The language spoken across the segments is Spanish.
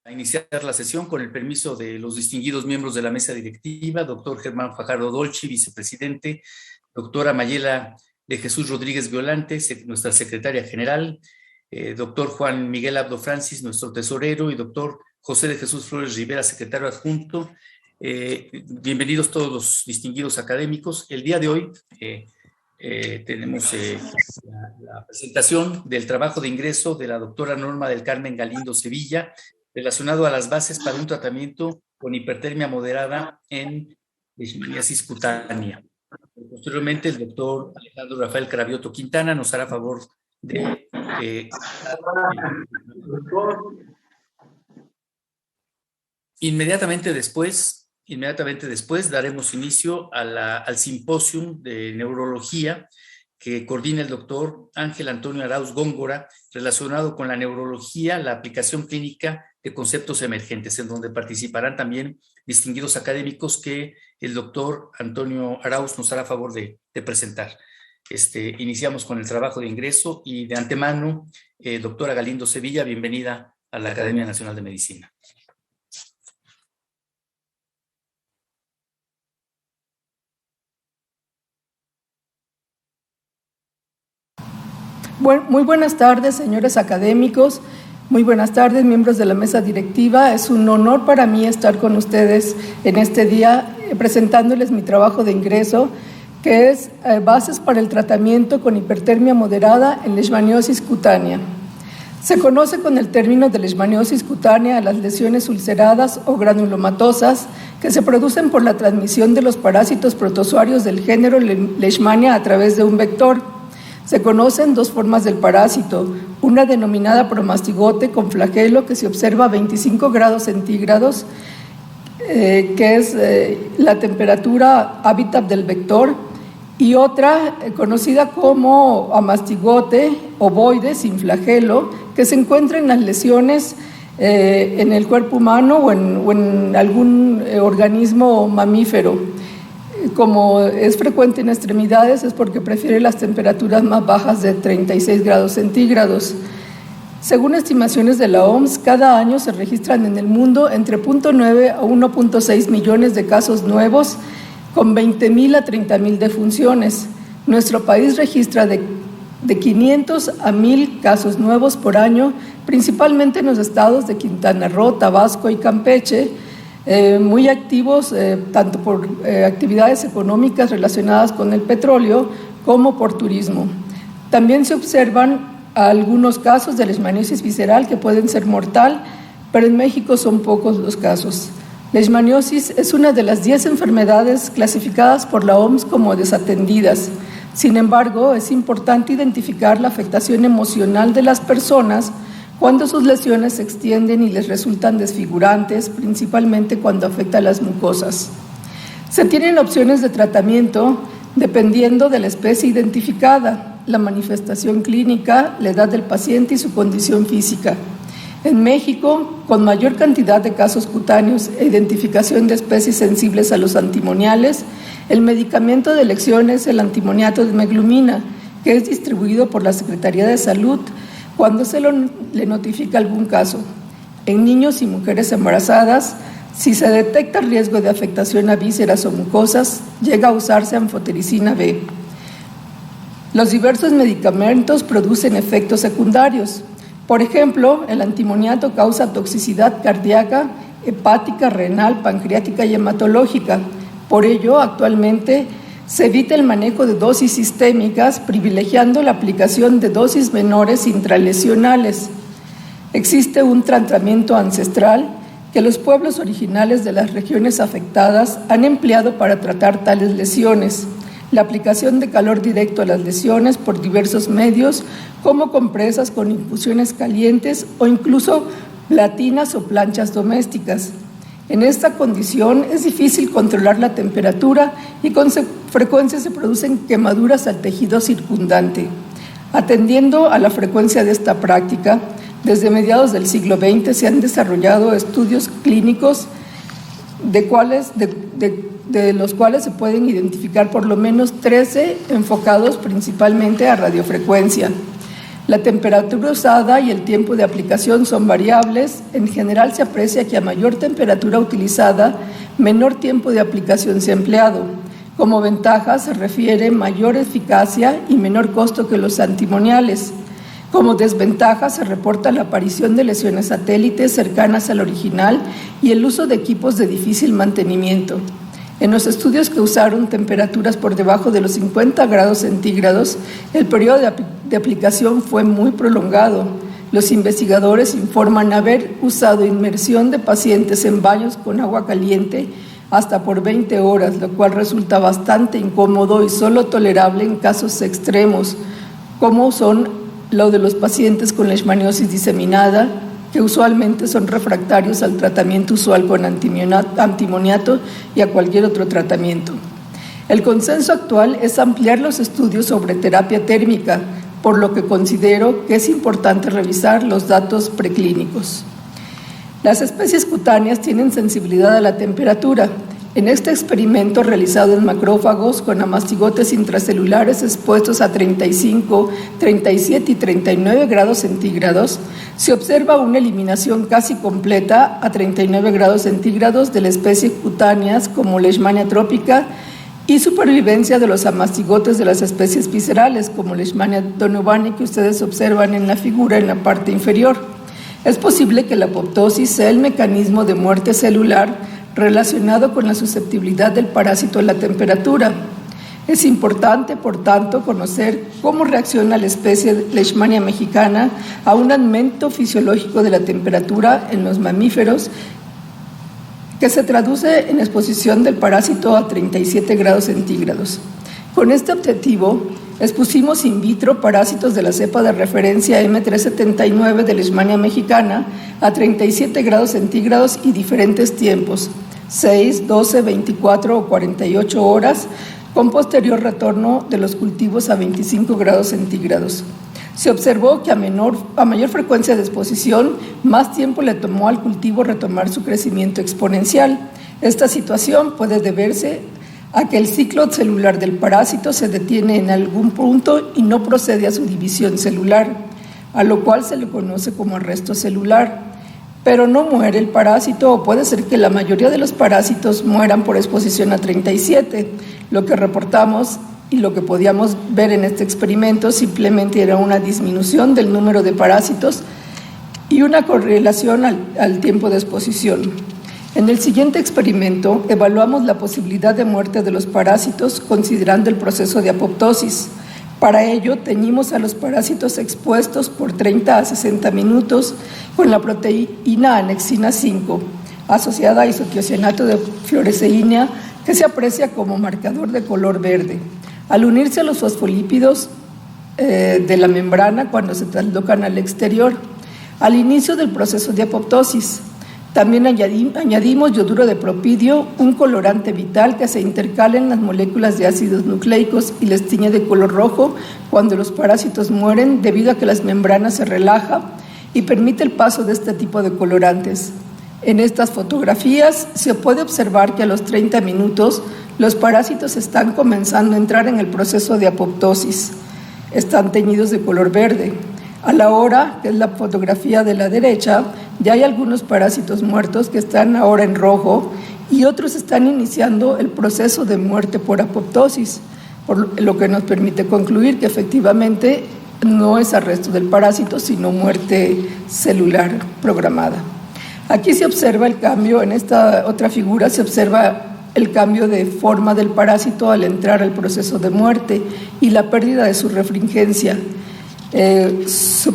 A iniciar la sesión con el permiso de los distinguidos miembros de la mesa directiva, doctor Germán Fajardo Dolci, vicepresidente, doctora Mayela de Jesús Rodríguez Violante, nuestra secretaria general, doctor Juan Miguel Abdo Francis, nuestro tesorero, y doctor José de Jesús Flores Rivera, secretario adjunto. Bienvenidos todos los distinguidos académicos. El día de hoy tenemos la presentación del trabajo de ingreso de la doctora Norma del Carmen Galindo Sevilla, relacionado a las bases para un tratamiento con hipertermia moderada en leishmaniasis cutánea. Posteriormente, el doctor Alejandro Rafael Cravioto Quintana nos hará favor de... Inmediatamente después daremos inicio al simposium de neurología que coordina el doctor Ángel Antonio Arauz Góngora, relacionado con la neurología, la aplicación clínica de conceptos emergentes, en donde participarán también distinguidos académicos que el doctor Antonio Arauz nos hará favor de presentar. Iniciamos con el trabajo de ingreso y de antemano, doctora Galindo Sevilla, bienvenida a la Academia Nacional de Medicina. Bueno, muy buenas tardes, señores académicos. Muy buenas tardes, miembros de la mesa directiva. Es un honor para mí estar con ustedes en este día presentándoles mi trabajo de ingreso, que es bases para el tratamiento con hipertermia moderada en leishmaniosis cutánea. Se conoce con el término de leishmaniosis cutánea a las lesiones ulceradas o granulomatosas que se producen por la transmisión de los parásitos protozoarios del género Leishmania a través de un vector. Se conocen dos formas del parásito, una denominada promastigote con flagelo que se observa a 25 grados centígrados, que es la temperatura hábitat del vector, y otra conocida como amastigote ovoide sin flagelo, que se encuentra en las lesiones en el cuerpo humano o en algún organismo mamífero. Como es frecuente en extremidades, es porque prefiere las temperaturas más bajas de 36 grados centígrados. Según estimaciones de la OMS, cada año se registran en el mundo entre 0.9 a 1.6 millones de casos nuevos, con 20.000 a 30.000 defunciones. Nuestro país registra de 500 a 1.000 casos nuevos por año, principalmente en los estados de Quintana Roo, Tabasco y Campeche, muy activos tanto por actividades económicas relacionadas con el petróleo como por turismo. También se observan algunos casos de leishmaniosis visceral que pueden ser mortal, pero en México son pocos los casos. Leishmaniosis es una de las 10 enfermedades clasificadas por la OMS como desatendidas. Sin embargo, es importante identificar la afectación emocional de las personas cuando sus lesiones se extienden y les resultan desfigurantes, principalmente cuando afecta a las mucosas. Se tienen opciones de tratamiento dependiendo de la especie identificada, la manifestación clínica, la edad del paciente y su condición física. En México, con mayor cantidad de casos cutáneos e identificación de especies sensibles a los antimoniales, el medicamento de elección es el antimoniato de meglumina, que es distribuido por la Secretaría de Salud cuando se le notifica algún caso. En niños y mujeres embarazadas, si se detecta riesgo de afectación a vísceras o mucosas, llega a usarse anfotericina B. Los diversos medicamentos producen efectos secundarios. Por ejemplo, el antimoniato causa toxicidad cardíaca, hepática, renal, pancreática y hematológica. Por ello, actualmente se evita el manejo de dosis sistémicas, privilegiando la aplicación de dosis menores intralesionales. Existe un tratamiento ancestral que los pueblos originales de las regiones afectadas han empleado para tratar tales lesiones. La aplicación de calor directo a las lesiones por diversos medios, como compresas con infusiones calientes o incluso platinas o planchas domésticas. En esta condición es difícil controlar la temperatura y con frecuencia se producen quemaduras al tejido circundante. Atendiendo a la frecuencia de esta práctica, desde mediados del siglo XX se han desarrollado estudios clínicos de los cuales se pueden identificar por lo menos 13 enfocados principalmente a radiofrecuencia. La temperatura usada y el tiempo de aplicación son variables. En general se aprecia que a mayor temperatura utilizada, menor tiempo de aplicación se ha empleado. Como ventaja se refiere mayor eficacia y menor costo que los antimoniales. Como desventaja se reporta la aparición de lesiones satélites cercanas al original y el uso de equipos de difícil mantenimiento. En los estudios que usaron temperaturas por debajo de los 50 grados centígrados, el periodo de aplicación fue muy prolongado. Los investigadores informan haber usado inmersión de pacientes en baños con agua caliente hasta por 20 horas, lo cual resulta bastante incómodo y solo tolerable en casos extremos, como son lo de los pacientes con leishmaniosis diseminada, que usualmente son refractarios al tratamiento usual con antimoniato y a cualquier otro tratamiento. El consenso actual es ampliar los estudios sobre terapia térmica, por lo que considero que es importante revisar los datos preclínicos. Las especies cutáneas tienen sensibilidad a la temperatura. En este experimento realizado en macrófagos con amastigotes intracelulares expuestos a 35, 37 y 39 grados centígrados, se observa una eliminación casi completa a 39 grados centígrados de la especie cutáneas como Leishmania tropica y supervivencia de los amastigotes de las especies viscerales como Leishmania donovani que ustedes observan en la figura en la parte inferior. Es posible que la apoptosis sea el mecanismo de muerte celular relacionado con la susceptibilidad del parásito a la temperatura. Es importante, por tanto, conocer cómo reacciona la especie Leishmania mexicana a un aumento fisiológico de la temperatura en los mamíferos que se traduce en exposición del parásito a 37 grados centígrados. Con este objetivo, expusimos in vitro parásitos de la cepa de referencia M379 de Leishmania mexicana a 37 grados centígrados y diferentes tiempos, 6, 12, 24 o 48 horas, con posterior retorno de los cultivos a 25 grados centígrados. Se observó que a mayor frecuencia de exposición, más tiempo le tomó al cultivo retomar su crecimiento exponencial. Esta situación puede deberse a que el ciclo celular del parásito se detiene en algún punto y no procede a su división celular, a lo cual se le conoce como arresto celular. Pero no muere el parásito, o puede ser que la mayoría de los parásitos mueran por exposición a 37. Lo que reportamos y lo que podíamos ver en este experimento simplemente era una disminución del número de parásitos y una correlación al tiempo de exposición. En el siguiente experimento evaluamos la posibilidad de muerte de los parásitos considerando el proceso de apoptosis. Para ello, teñimos a los parásitos expuestos por 30 a 60 minutos con la proteína anexina 5, asociada a isotiocianato de fluoresceína, que se aprecia como marcador de color verde. Al unirse a los fosfolípidos de la membrana cuando se traslocan al exterior, al inicio del proceso de apoptosis, también añadimos yoduro de propidio, un colorante vital que se intercala en las moléculas de ácidos nucleicos y les tiñe de color rojo cuando los parásitos mueren debido a que las membranas se relajan y permite el paso de este tipo de colorantes. En estas fotografías se puede observar que a los 30 minutos los parásitos están comenzando a entrar en el proceso de apoptosis. Están teñidos de color verde. A la hora, que es la fotografía de la derecha, ya hay algunos parásitos muertos que están ahora en rojo y otros están iniciando el proceso de muerte por apoptosis, por lo que nos permite concluir que efectivamente no es arresto del parásito, sino muerte celular programada. Aquí se observa el cambio, en esta otra figura se observa el cambio de forma del parásito al entrar al proceso de muerte y la pérdida de su refringencia.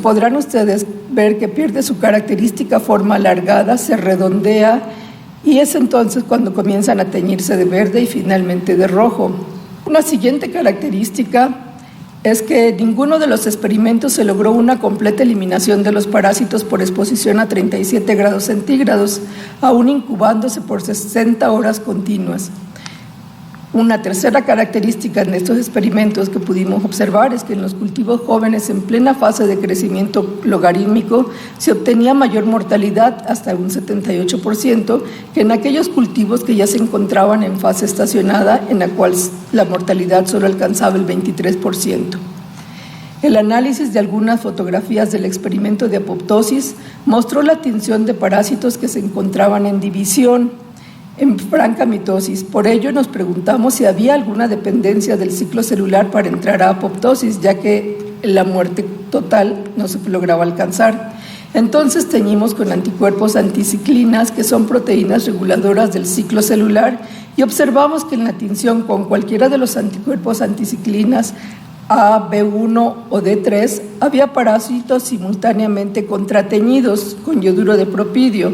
Podrán ustedes ver que pierde su característica forma alargada, se redondea y es entonces cuando comienzan a teñirse de verde y finalmente de rojo. Una siguiente característica es que ninguno de los experimentos se logró una completa eliminación de los parásitos por exposición a 37 grados centígrados, aún incubándose por 60 horas continuas. Una tercera característica en estos experimentos que pudimos observar es que en los cultivos jóvenes en plena fase de crecimiento logarítmico se obtenía mayor mortalidad, hasta un 78%, que en aquellos cultivos que ya se encontraban en fase estacionada, en la cual la mortalidad solo alcanzaba el 23%. El análisis de algunas fotografías del experimento de apoptosis mostró la tinción de parásitos que se encontraban en división, en franca mitosis. Por ello nos preguntamos si había alguna dependencia del ciclo celular para entrar a apoptosis, ya que la muerte total no se lograba alcanzar. Entonces teñimos con anticuerpos anticiclinas, que son proteínas reguladoras del ciclo celular, y observamos que en la tinción con cualquiera de los anticuerpos anticiclinas A, B1 o D3 había parásitos simultáneamente contrateñidos con yoduro de propidio.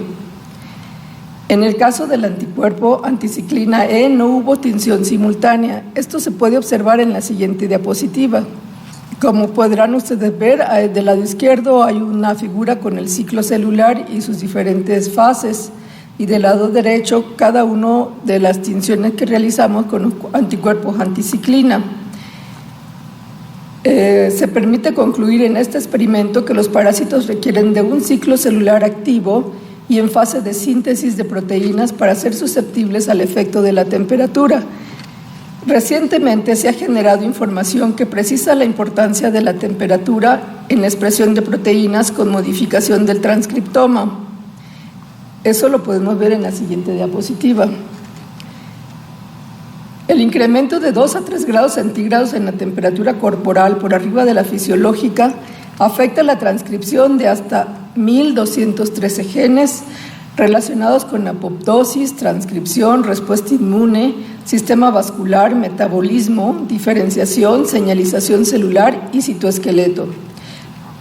En el caso del anticuerpo anticiclina E no hubo tinción simultánea. Esto se puede observar en la siguiente diapositiva. Como podrán ustedes ver, del lado izquierdo hay una figura con el ciclo celular y sus diferentes fases, y del lado derecho cada una de las tinciones que realizamos con los anticuerpos anticiclina. Se permite concluir en este experimento que los parásitos requieren de un ciclo celular activo y en fase de síntesis de proteínas para ser susceptibles al efecto de la temperatura. Recientemente se ha generado información que precisa la importancia de la temperatura en la expresión de proteínas con modificación del transcriptoma. Eso lo podemos ver en la siguiente diapositiva. El incremento de 2 a 3 grados centígrados en la temperatura corporal por arriba de la fisiológica afecta la transcripción de hasta 1.213 genes relacionados con apoptosis, transcripción, respuesta inmune, sistema vascular, metabolismo, diferenciación, señalización celular y citoesqueleto.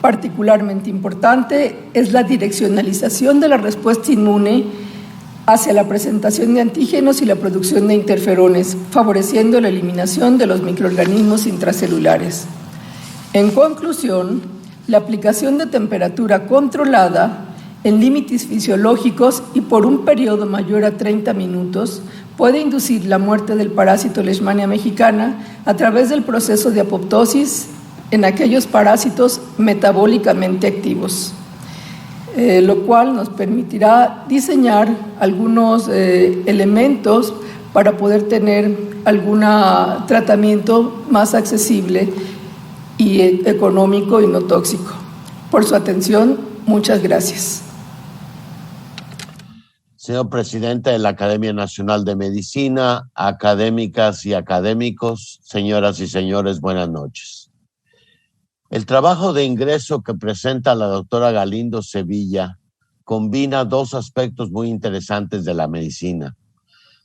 Particularmente importante es la direccionalización de la respuesta inmune hacia la presentación de antígenos y la producción de interferones, favoreciendo la eliminación de los microorganismos intracelulares. En conclusión, la aplicación de temperatura controlada en límites fisiológicos y por un periodo mayor a 30 minutos puede inducir la muerte del parásito Leishmania mexicana a través del proceso de apoptosis en aquellos parásitos metabólicamente activos, lo cual nos permitirá diseñar algunos elementos para poder tener algún tratamiento más accesible y económico y no tóxico. Por su atención, muchas gracias. Señor presidente de la Academia Nacional de Medicina, académicas y académicos, señoras y señores, buenas noches. El trabajo de ingreso que presenta la doctora Galindo Sevilla combina dos aspectos muy interesantes de la medicina.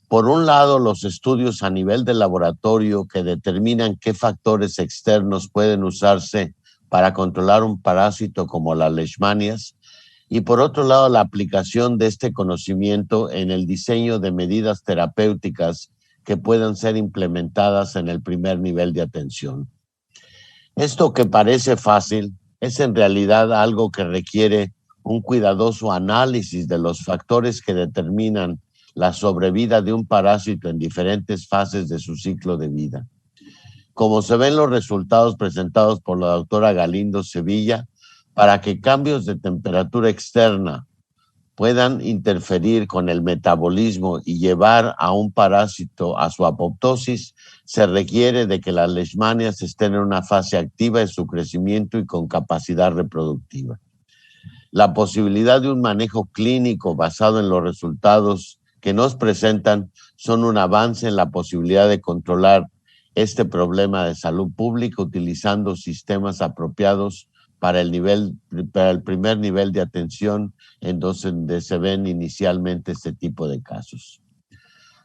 Por un lado, los estudios a nivel de laboratorio que determinan qué factores externos pueden usarse para controlar un parásito como las leishmanias, y por otro lado, la aplicación de este conocimiento en el diseño de medidas terapéuticas que puedan ser implementadas en el primer nivel de atención. Esto que parece fácil es en realidad algo que requiere un cuidadoso análisis de los factores que determinan la sobrevida de un parásito en diferentes fases de su ciclo de vida. Como se ven los resultados presentados por la doctora Galindo Sevilla, para que cambios de temperatura externa puedan interferir con el metabolismo y llevar a un parásito a su apoptosis, se requiere de que las leishmanias estén en una fase activa de su crecimiento y con capacidad reproductiva. La posibilidad de un manejo clínico basado en los resultados que nos presentan son un avance en la posibilidad de controlar este problema de salud pública utilizando sistemas apropiados para el primer nivel de atención en donde se ven inicialmente este tipo de casos.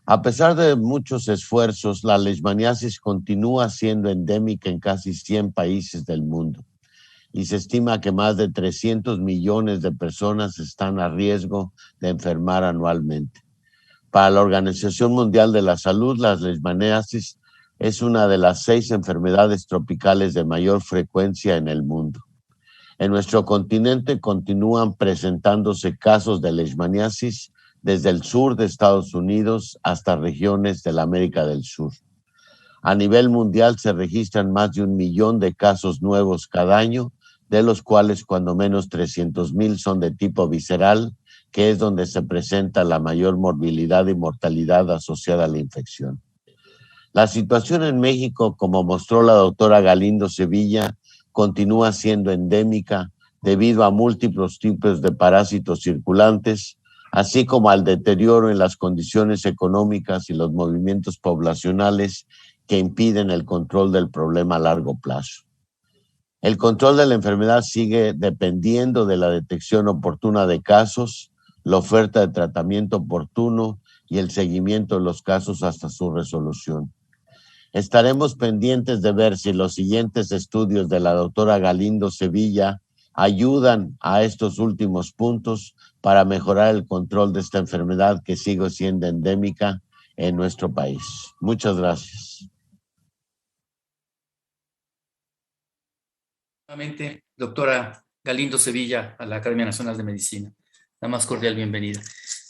A pesar de muchos esfuerzos, la leishmaniasis continúa siendo endémica en casi 100 países del mundo y se estima que más de 300 millones de personas están a riesgo de enfermar anualmente. Para la Organización Mundial de la Salud, la leishmaniasis es una de las 6 enfermedades tropicales de mayor frecuencia en el mundo. En nuestro continente continúan presentándose casos de leishmaniasis desde el sur de Estados Unidos hasta regiones de la América del Sur. A nivel mundial se registran más de 1 millón de casos nuevos cada año, de los cuales cuando menos 300,000 son de tipo visceral, que es donde se presenta la mayor morbilidad y mortalidad asociada a la infección. La situación en México, como mostró la doctora Galindo Sevilla, continúa siendo endémica debido a múltiples tipos de parásitos circulantes, así como al deterioro en las condiciones económicas y los movimientos poblacionales que impiden el control del problema a largo plazo. El control de la enfermedad sigue dependiendo de la detección oportuna de casos, la oferta de tratamiento oportuno y el seguimiento de los casos hasta su resolución. Estaremos pendientes de ver si los siguientes estudios de la doctora Galindo Sevilla ayudan a estos últimos puntos para mejorar el control de esta enfermedad que sigue siendo endémica en nuestro país. Muchas gracias. Nuevamente, doctora Galindo Sevilla, a la Academia Nacional de Medicina. La más cordial bienvenida.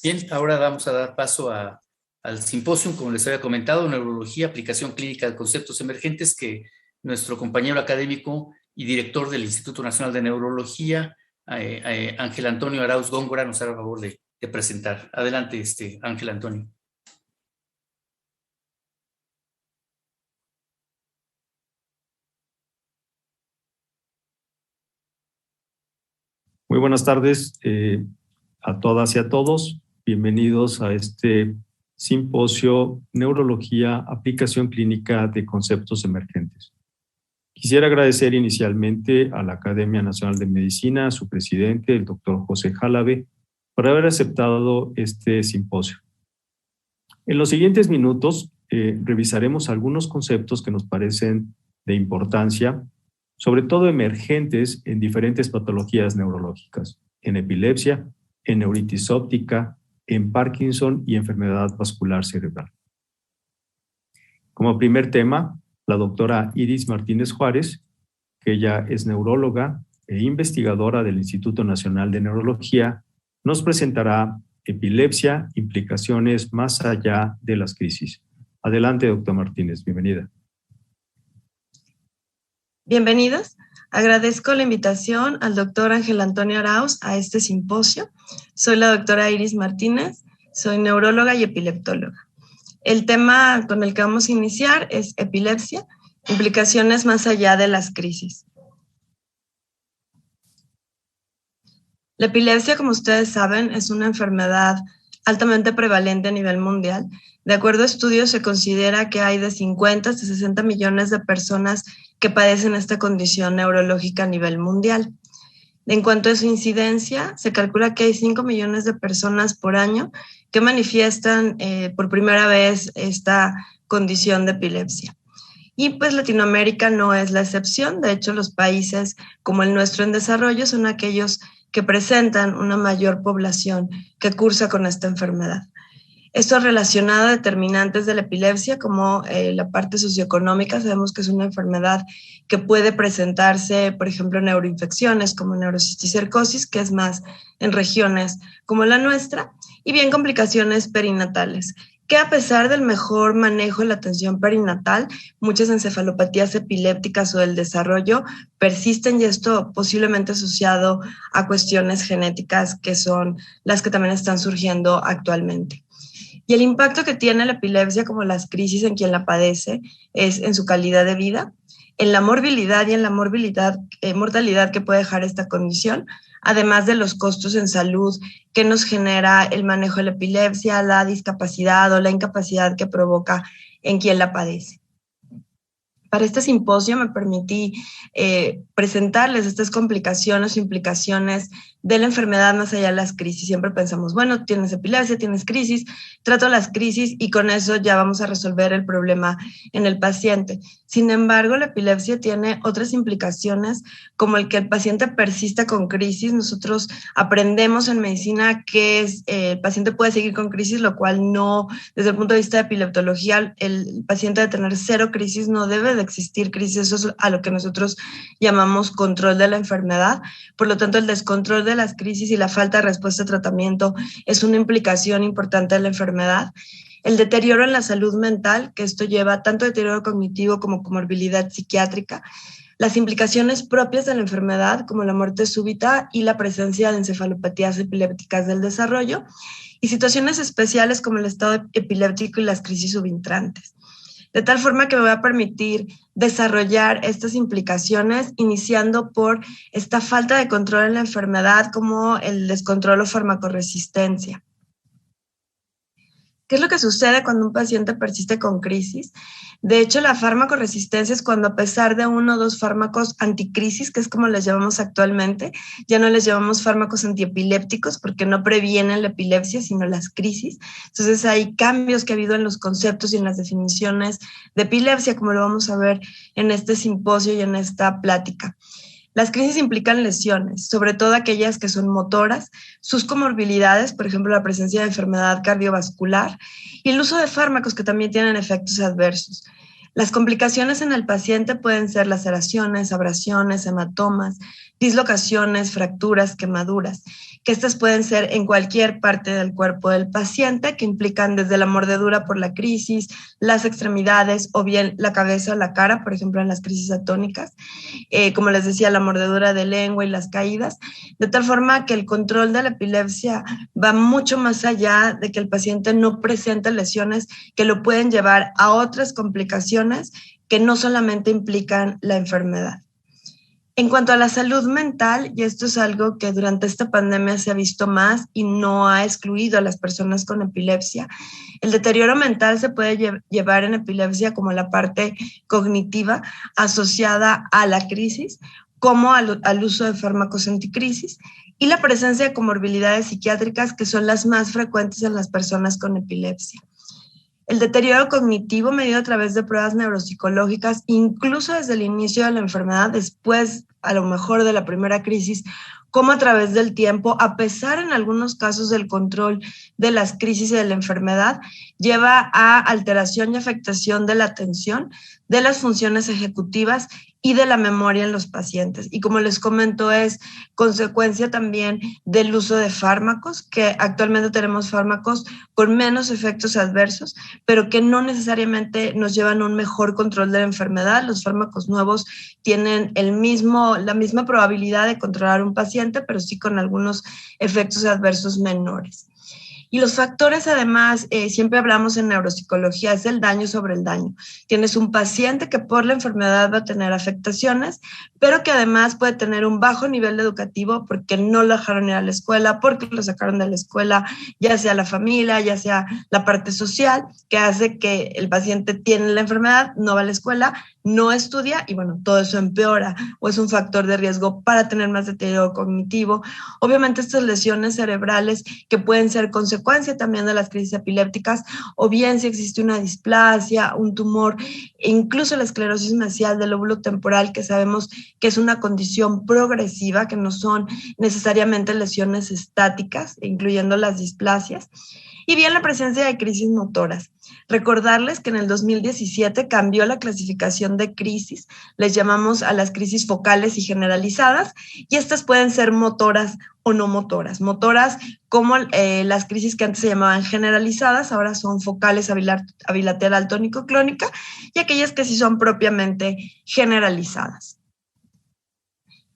Bien, ahora vamos a dar paso al simposio, como les había comentado, Neurología, Aplicación Clínica de Conceptos Emergentes, que nuestro compañero académico y director del Instituto Nacional de Neurología, Ángel Antonio Arauz Góngora, nos hará el favor de presentar. Adelante, Ángel Antonio. Muy buenas tardes a todas y a todos. Bienvenidos a este simposio Neurología, Aplicación Clínica de Conceptos Emergentes. Quisiera agradecer inicialmente a la Academia Nacional de Medicina, a su presidente, el doctor José Jalabe, por haber aceptado este simposio. En los siguientes minutos revisaremos algunos conceptos que nos parecen de importancia, sobre todo emergentes en diferentes patologías neurológicas, en epilepsia, en neuritis óptica, en Parkinson y enfermedad vascular cerebral. Como primer tema, la doctora Iris Martínez Juárez, que ella es neuróloga e investigadora del Instituto Nacional de Neurología, nos presentará epilepsia, implicaciones más allá de las crisis. Adelante, doctora Martínez, bienvenida. Bienvenidos. Agradezco la invitación al doctor Ángel Antonio Arauz a este simposio. Soy la doctora Iris Martínez, soy neuróloga y epileptóloga. El tema con el que vamos a iniciar es epilepsia, implicaciones más allá de las crisis. La epilepsia, como ustedes saben, es una enfermedad altamente prevalente a nivel mundial. De acuerdo a estudios, se considera que hay de 50 hasta 60 millones de personas que padecen esta condición neurológica a nivel mundial. En cuanto a su incidencia, se calcula que hay 5 millones de personas por año que manifiestan por primera vez esta condición de epilepsia. Y pues Latinoamérica no es la excepción. De hecho, los países como el nuestro en desarrollo son aquellos que presentan una mayor población que cursa con esta enfermedad. Esto relacionado a determinantes de la epilepsia, como la parte socioeconómica, sabemos que es una enfermedad que puede presentarse, por ejemplo, en neuroinfecciones como neurocisticercosis, que es más en regiones como la nuestra, y bien complicaciones perinatales, que a pesar del mejor manejo de la atención perinatal, muchas encefalopatías epilépticas o del desarrollo persisten, y esto posiblemente asociado a cuestiones genéticas que son las que también están surgiendo actualmente. Y el impacto que tiene la epilepsia, como las crisis en quien la padece, es en su calidad de vida, en la morbilidad y en la mortalidad que puede dejar esta condición, además de los costos en salud que nos genera el manejo de la epilepsia, la discapacidad o la incapacidad que provoca en quien la padece. Para este simposio me permití presentarles estas complicaciones o implicaciones de la enfermedad más allá de las crisis. Siempre pensamos, bueno, tienes epilepsia, tienes crisis, trato las crisis y con eso ya vamos a resolver el problema en el paciente. Sin embargo, la epilepsia tiene otras implicaciones, como el que el paciente persista con crisis. Nosotros aprendemos en medicina que el paciente puede seguir con crisis, lo cual no, desde el punto de vista de epileptología, el paciente debe tener 0 crisis, no debe de existir crisis. Eso es a lo que nosotros llamamos control de la enfermedad. Por lo tanto, el descontrol de las crisis y la falta de respuesta a tratamiento es una implicación importante de la enfermedad. El deterioro en la salud mental, que esto lleva tanto deterioro cognitivo como comorbilidad psiquiátrica, las implicaciones propias de la enfermedad, como la muerte súbita y la presencia de encefalopatías epilépticas del desarrollo, y situaciones especiales como el estado epiléptico y las crisis subintrantes. de tal forma que me voy a permitir desarrollar estas implicaciones, iniciando por esta falta de control en la enfermedad como el descontrol o farmacoresistencia. ¿Qué es lo que sucede cuando un paciente persiste con crisis? De hecho, la farmacoresistencia es cuando, a pesar de 1 o 2 fármacos anticrisis, que es como les llamamos actualmente, ya no les llamamos fármacos antiepilépticos porque no previenen la epilepsia, sino las crisis. Entonces hay cambios que ha habido en los conceptos y en las definiciones de epilepsia, como lo vamos a ver en este simposio y en esta plática. Las crisis implican lesiones, sobre todo aquellas que son motoras, sus comorbilidades, por ejemplo, la presencia de enfermedad cardiovascular y el uso de fármacos que también tienen efectos adversos. Las complicaciones en el paciente pueden ser laceraciones, abrasiones, hematomas, dislocaciones, fracturas, quemaduras, que estas pueden ser en cualquier parte del cuerpo del paciente, que implican desde la mordedura por la crisis, las extremidades o bien la cabeza o la cara, por ejemplo, en las crisis atónicas, como les decía, la mordedura de lengua y las caídas, de tal forma que el control de la epilepsia va mucho más allá de que el paciente no presente lesiones que lo pueden llevar a otras complicaciones que no solamente implican la enfermedad. En cuanto a la salud mental, y esto es algo que durante esta pandemia se ha visto más y no ha excluido a las personas con epilepsia, el deterioro mental se puede llevar en epilepsia como la parte cognitiva asociada a la crisis, como al uso de fármacos anticrisis y la presencia de comorbilidades psiquiátricas que son las más frecuentes en las personas con epilepsia. El deterioro cognitivo medido a través de pruebas neuropsicológicas, incluso desde el inicio de la enfermedad, después a lo mejor de la primera crisis, como a través del tiempo, a pesar en algunos casos del control de las crisis y de la enfermedad, lleva a alteración y afectación de la atención, de las funciones ejecutivas y de la memoria en los pacientes. Y como les comento, es consecuencia también del uso de fármacos, que actualmente tenemos fármacos con menos efectos adversos, pero que no necesariamente nos llevan a un mejor control de la enfermedad. Los fármacos nuevos tienen la misma probabilidad de controlar un paciente, pero sí con algunos efectos adversos menores. Y los factores, además, siempre hablamos en neuropsicología, es el daño sobre el daño. Tienes un paciente que por la enfermedad va a tener afectaciones, pero que además puede tener un bajo nivel educativo porque no lo dejaron ir a la escuela, porque lo sacaron de la escuela, ya sea la familia, ya sea la parte social, que hace que el paciente tiene la enfermedad, no va a la escuela, no estudia y bueno, todo eso empeora o es un factor de riesgo para tener más deterioro cognitivo. Obviamente estas lesiones cerebrales que pueden ser consecuencia también de las crisis epilépticas o bien si existe una displasia, un tumor, e incluso la esclerosis mesial del lóbulo temporal, que sabemos que es una condición progresiva, que no son necesariamente lesiones estáticas, incluyendo las displasias. Y bien la presencia de crisis motoras. Recordarles que en el 2017 cambió la clasificación de crisis, les llamamos a las crisis focales y generalizadas, y estas pueden ser motoras o no motoras. Motoras como las crisis que antes se llamaban generalizadas, ahora son focales a bilateral tónico-clónica, y aquellas que sí son propiamente generalizadas.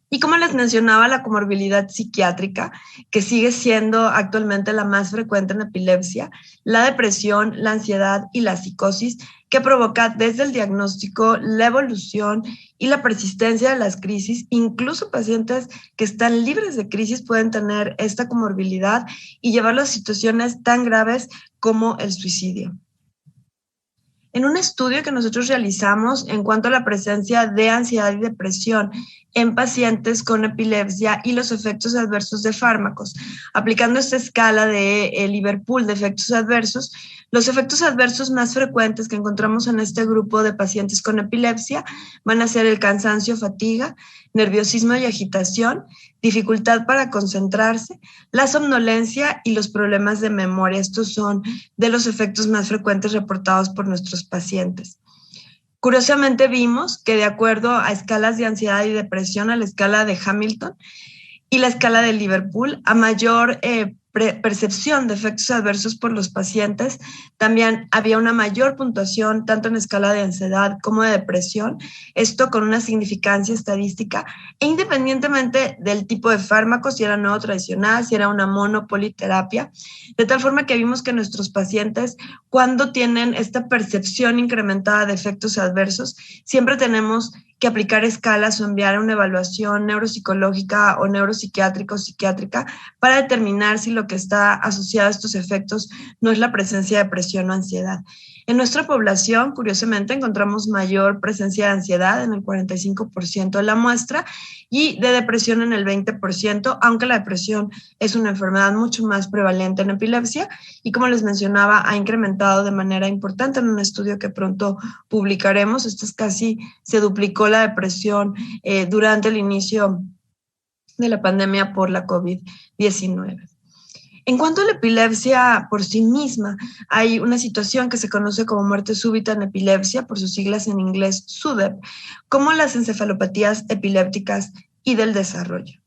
Y como les mencionaba, la comorbilidad psiquiátrica, que sigue siendo actualmente la más frecuente en epilepsia, la depresión, la ansiedad y la psicosis, que provoca desde el diagnóstico, la evolución y la persistencia de las crisis. Incluso pacientes que están libres de crisis pueden tener esta comorbilidad y llevarlo a situaciones tan graves como el suicidio. En un estudio que nosotros realizamos en cuanto a la presencia de ansiedad y depresión en pacientes con epilepsia y los efectos adversos de fármacos, aplicando esta escala de Liverpool de efectos adversos, los efectos adversos más frecuentes que encontramos en este grupo de pacientes con epilepsia van a ser el cansancio, fatiga, nerviosismo y agitación, dificultad para concentrarse, la somnolencia y los problemas de memoria. Estos son de los efectos más frecuentes reportados por nuestros pacientes. Curiosamente vimos que de acuerdo a escalas de ansiedad y depresión, a la escala de Hamilton y la escala de Liverpool, a mayor percepción de efectos adversos por los pacientes, también había una mayor puntuación tanto en escala de ansiedad como de depresión, esto con una significancia estadística, e independientemente del tipo de fármaco, si era nuevo tradicional, si era una monopoliterapia, de tal forma que vimos que nuestros pacientes, cuando tienen esta percepción incrementada de efectos adversos, siempre tenemos que aplicar escalas o enviar una evaluación neuropsicológica o neuropsiquiátrica o psiquiátrica para determinar si lo que está asociado a estos efectos no es la presencia de depresión o ansiedad. En nuestra población, curiosamente, encontramos mayor presencia de ansiedad en el 45% de la muestra y de depresión en el 20%, aunque la depresión es una enfermedad mucho más prevalente en epilepsia y, como les mencionaba, ha incrementado de manera importante en un estudio que pronto publicaremos. Se duplicó la depresión durante el inicio de la pandemia por la COVID-19. En cuanto a la epilepsia por sí misma, hay una situación que se conoce como muerte súbita en epilepsia, por sus siglas en inglés SUDEP, como las encefalopatías epilépticas y del desarrollo.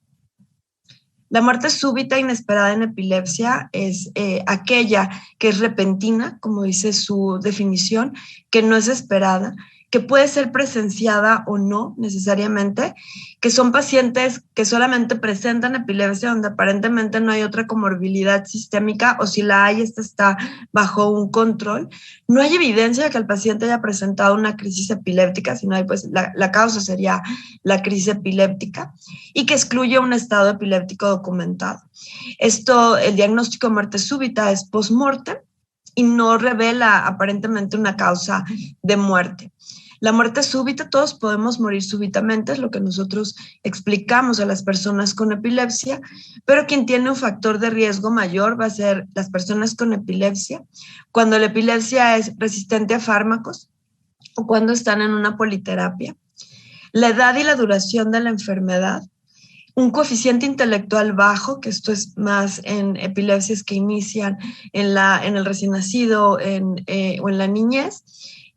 La muerte súbita inesperada en epilepsia es aquella que es repentina, como dice su definición, que no es esperada, que puede ser presenciada o no necesariamente, que son pacientes que solamente presentan epilepsia donde aparentemente no hay otra comorbilidad sistémica o si la hay, esta está bajo un control. No hay evidencia de que el paciente haya presentado una crisis epiléptica, sino pues la causa sería la crisis epiléptica y que excluye un estado epiléptico documentado. El diagnóstico de muerte súbita es post-mortem y no revela aparentemente una causa de muerte. La muerte súbita, todos podemos morir súbitamente, es lo que nosotros explicamos a las personas con epilepsia, pero quien tiene un factor de riesgo mayor va a ser las personas con epilepsia, cuando la epilepsia es resistente a fármacos o cuando están en una politerapia. La edad y la duración de la enfermedad, un coeficiente intelectual bajo, que esto es más en epilepsias que inician en el recién nacido o en la niñez.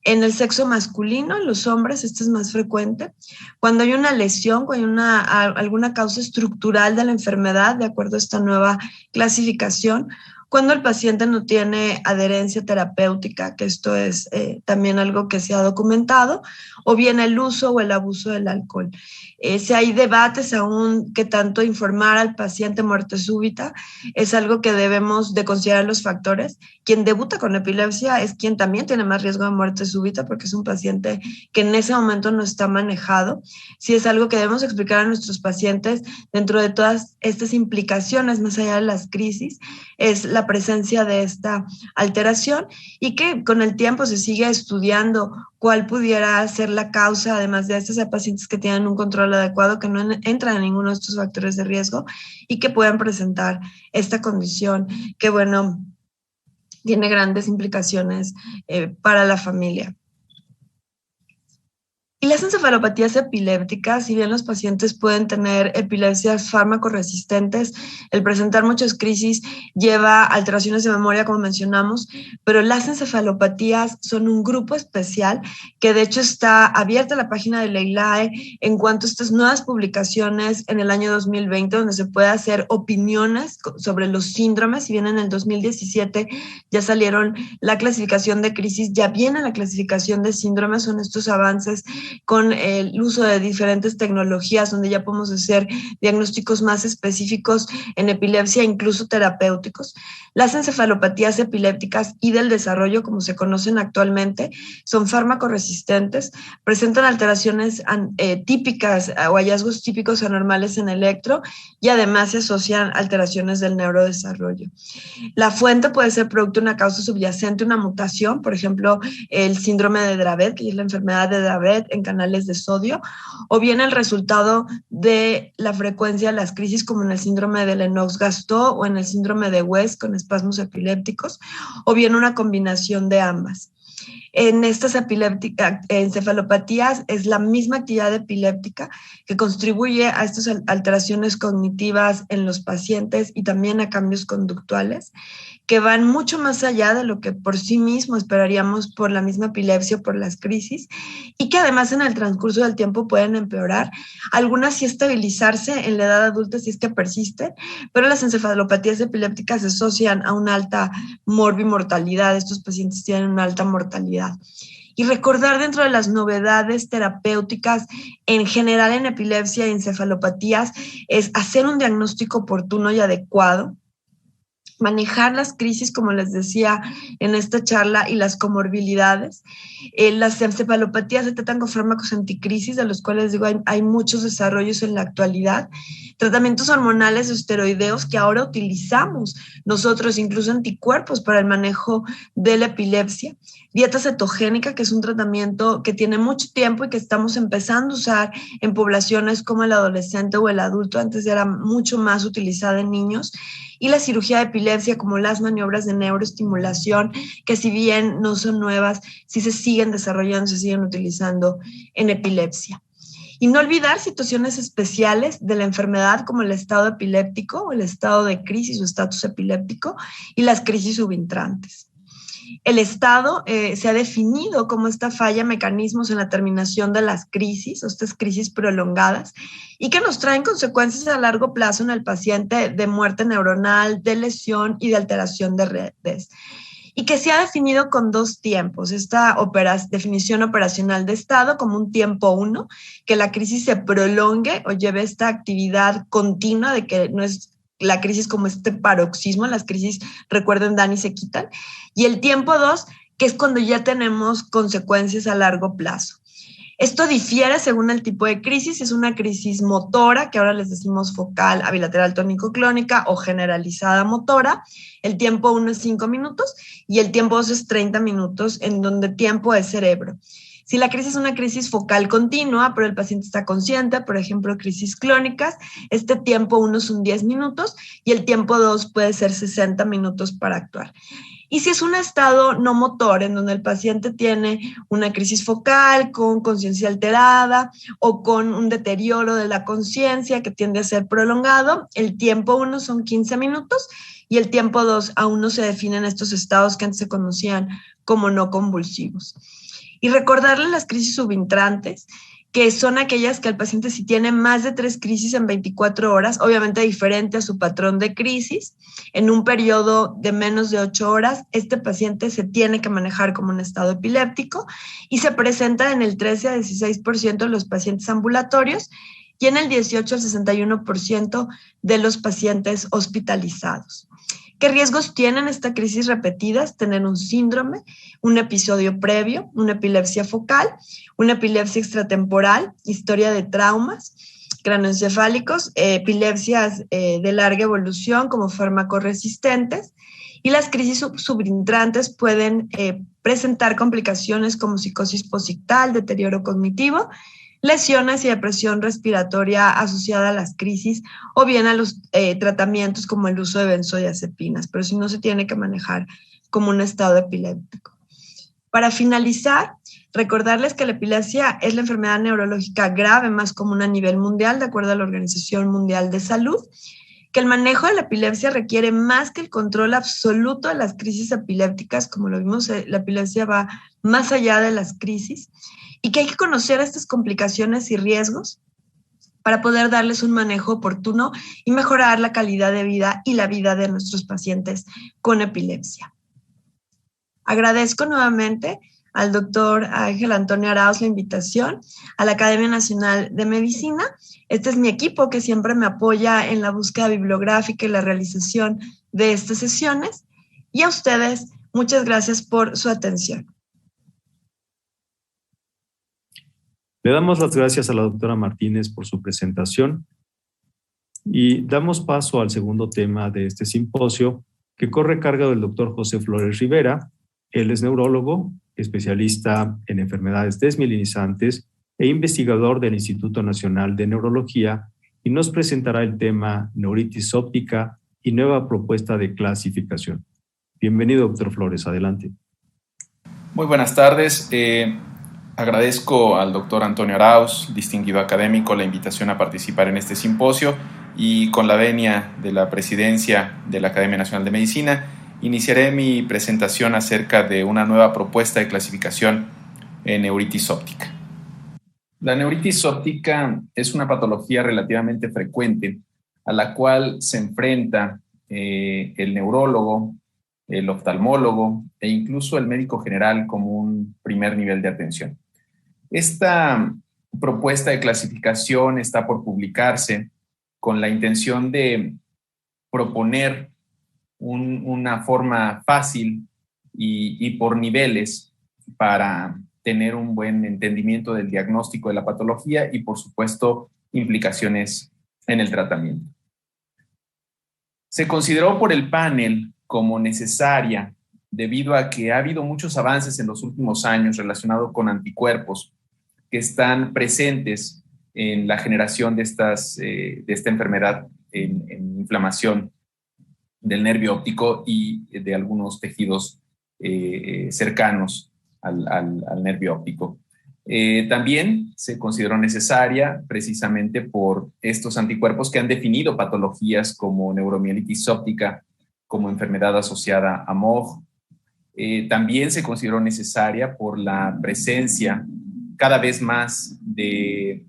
En el sexo masculino, en los hombres, esto es más frecuente. Cuando hay una lesión, cuando hay alguna causa estructural de la enfermedad, de acuerdo a esta nueva clasificación, cuando el paciente no tiene adherencia terapéutica, que esto es también algo que se ha documentado, o bien el uso o el abuso del alcohol. Si hay debates aún que tanto informar al paciente muerte súbita, es algo que debemos de considerar los factores. Quien debuta con epilepsia es quien también tiene más riesgo de muerte súbita porque es un paciente que en ese momento no está manejado. Si es algo que debemos explicar a nuestros pacientes dentro de todas estas implicaciones, más allá de las crisis, es la presencia de esta alteración y que con el tiempo se sigue estudiando cuál pudiera ser la causa, además de estos pacientes que tienen un control adecuado, que no entran en ninguno de estos factores de riesgo y que puedan presentar esta condición que, bueno, tiene grandes implicaciones para la familia. Y las encefalopatías epilépticas, si bien los pacientes pueden tener epilepsias fármaco-resistentes, el presentar muchas crisis lleva alteraciones de memoria, como mencionamos, pero las encefalopatías son un grupo especial que de hecho está abierta la página de la ILAE en cuanto a estas nuevas publicaciones en el año 2020, donde se puede hacer opiniones sobre los síndromes. Si bien en el 2017 ya salieron la clasificación de crisis, ya viene la clasificación de síndromes, son estos avances con el uso de diferentes tecnologías donde ya podemos hacer diagnósticos más específicos en epilepsia, incluso terapéuticos. Las encefalopatías epilépticas y del desarrollo, como se conocen actualmente, son fármaco-resistentes, presentan alteraciones típicas o hallazgos típicos anormales en electro y además se asocian alteraciones del neurodesarrollo. La fuente puede ser producto de una causa subyacente, una mutación, por ejemplo, el síndrome de Dravet, que es la enfermedad de Dravet en canales de sodio, o bien el resultado de la frecuencia de las crisis, como en el síndrome de Lennox-Gastaut o en el síndrome de West con espasmos epilépticos, o bien una combinación de ambas. En estas encefalopatías es la misma actividad epiléptica que contribuye a estas alteraciones cognitivas en los pacientes y también a cambios conductuales, que van mucho más allá de lo que por sí mismo esperaríamos por la misma epilepsia o por las crisis, y que además en el transcurso del tiempo pueden empeorar, algunas sí estabilizarse en la edad adulta si es que persisten, pero las encefalopatías epilépticas se asocian a una alta morbimortalidad. Estos pacientes tienen una alta mortalidad. Y recordar dentro de las novedades terapéuticas en general en epilepsia y encefalopatías es hacer un diagnóstico oportuno y adecuado, manejar las crisis, como les decía en esta charla, y las comorbilidades. Las encefalopatías se tratan con fármacos anticrisis, de los cuales digo hay muchos desarrollos en la actualidad. Tratamientos hormonales o esteroideos que ahora utilizamos nosotros, incluso anticuerpos para el manejo de la epilepsia. Dieta cetogénica, que es un tratamiento que tiene mucho tiempo y que estamos empezando a usar en poblaciones como el adolescente o el adulto. Antes era mucho más utilizada en niños. Y la cirugía de epilepsia, como las maniobras de neuroestimulación, que si bien no son nuevas, sí se siguen desarrollando, se siguen utilizando en epilepsia. Y no olvidar situaciones especiales de la enfermedad, como el estado epiléptico o el estado de crisis o estatus epiléptico y las crisis subintrantes. El estado se ha definido como esta falla mecanismos en la terminación de las crisis o estas crisis prolongadas y que nos traen consecuencias a largo plazo en el paciente de muerte neuronal, de lesión y de alteración de redes. Y que se ha definido con 2 tiempos. Esta definición operacional de estado como un tiempo 1, que la crisis se prolongue o lleve esta actividad continua de que no es la crisis como este paroxismo, las crisis, recuerden, dan y se quitan. Y el tiempo 2, que es cuando ya tenemos consecuencias a largo plazo. Esto difiere según el tipo de crisis. Es una crisis motora, que ahora les decimos focal, bilateral tónico-clónica o generalizada motora. El tiempo 1 es 5 minutos y el tiempo 2 es 30 minutos, en donde tiempo es cerebro. Si la crisis es una crisis focal continua, pero el paciente está consciente, por ejemplo, crisis clónicas, este tiempo 1 son 10 minutos y el tiempo 2 puede ser 60 minutos para actuar. Y si es un estado no motor, en donde el paciente tiene una crisis focal con conciencia alterada o con un deterioro de la conciencia que tiende a ser prolongado, el tiempo 1 son 15 minutos y el tiempo 2 aún no se definen estos estados que antes se conocían como no convulsivos. Y recordarle las crisis subintrantes, que son aquellas que el paciente, si tiene más de 3 crisis en 24 horas, obviamente diferente a su patrón de crisis, en un periodo de menos de 8 horas, este paciente se tiene que manejar como un estado epiléptico y se presenta en el 13 a 16% de los pacientes ambulatorios y en el 18 al 61% de los pacientes hospitalizados. ¿Qué riesgos tienen esta crisis repetidas? Tener un síndrome, un episodio previo, una epilepsia focal, una epilepsia extratemporal, historia de traumas cranoencefálicos, epilepsias de larga evolución como fármacoresistentes, y las crisis subintrantes pueden presentar complicaciones como psicosis posictal, deterioro cognitivo, lesiones y depresión respiratoria asociada a las crisis o bien a los tratamientos como el uso de benzodiazepinas, pero si no se tiene que manejar como un estado epiléptico. Para finalizar, recordarles que la epilepsia es la enfermedad neurológica grave más común a nivel mundial, de acuerdo a la Organización Mundial de Salud, que el manejo de la epilepsia requiere más que el control absoluto de las crisis epilépticas. Como lo vimos, la epilepsia va más allá de las crisis, y que hay que conocer estas complicaciones y riesgos para poder darles un manejo oportuno y mejorar la calidad de vida y la vida de nuestros pacientes con epilepsia. Agradezco nuevamente al doctor Ángel Antonio Arauz la invitación a la Academia Nacional de Medicina. Este es mi equipo que siempre me apoya en la búsqueda bibliográfica y la realización de estas sesiones. Y a ustedes, muchas gracias por su atención. Le damos las gracias a la doctora Martínez por su presentación y damos paso al segundo tema de este simposio, que corre cargo del doctor José Flores Rivera. Él es neurólogo, especialista en enfermedades desmielinizantes e investigador del Instituto Nacional de Neurología, y nos presentará el tema neuritis óptica y nueva propuesta de clasificación. Bienvenido, doctor Flores, adelante. Muy buenas tardes. Agradezco al doctor Antonio Arauz, distinguido académico, la invitación a participar en este simposio, y con la venia de la presidencia de la Academia Nacional de Medicina Iniciaré mi presentación acerca de una nueva propuesta de clasificación en neuritis óptica. La neuritis óptica es una patología relativamente frecuente a la cual se enfrenta el neurólogo, el oftalmólogo e incluso el médico general como un primer nivel de atención. Esta propuesta de clasificación está por publicarse con la intención de proponer una forma fácil y por niveles para tener un buen entendimiento del diagnóstico de la patología y, por supuesto, implicaciones en el tratamiento. Se consideró por el panel como necesaria debido a que ha habido muchos avances en los últimos años relacionados con anticuerpos que están presentes en la generación de esta enfermedad en inflamación del nervio óptico y de algunos tejidos cercanos al nervio óptico. También se consideró necesaria precisamente por estos anticuerpos que han definido patologías como neuromielitis óptica, como enfermedad asociada a MOG. También se consideró necesaria por la presencia cada vez más de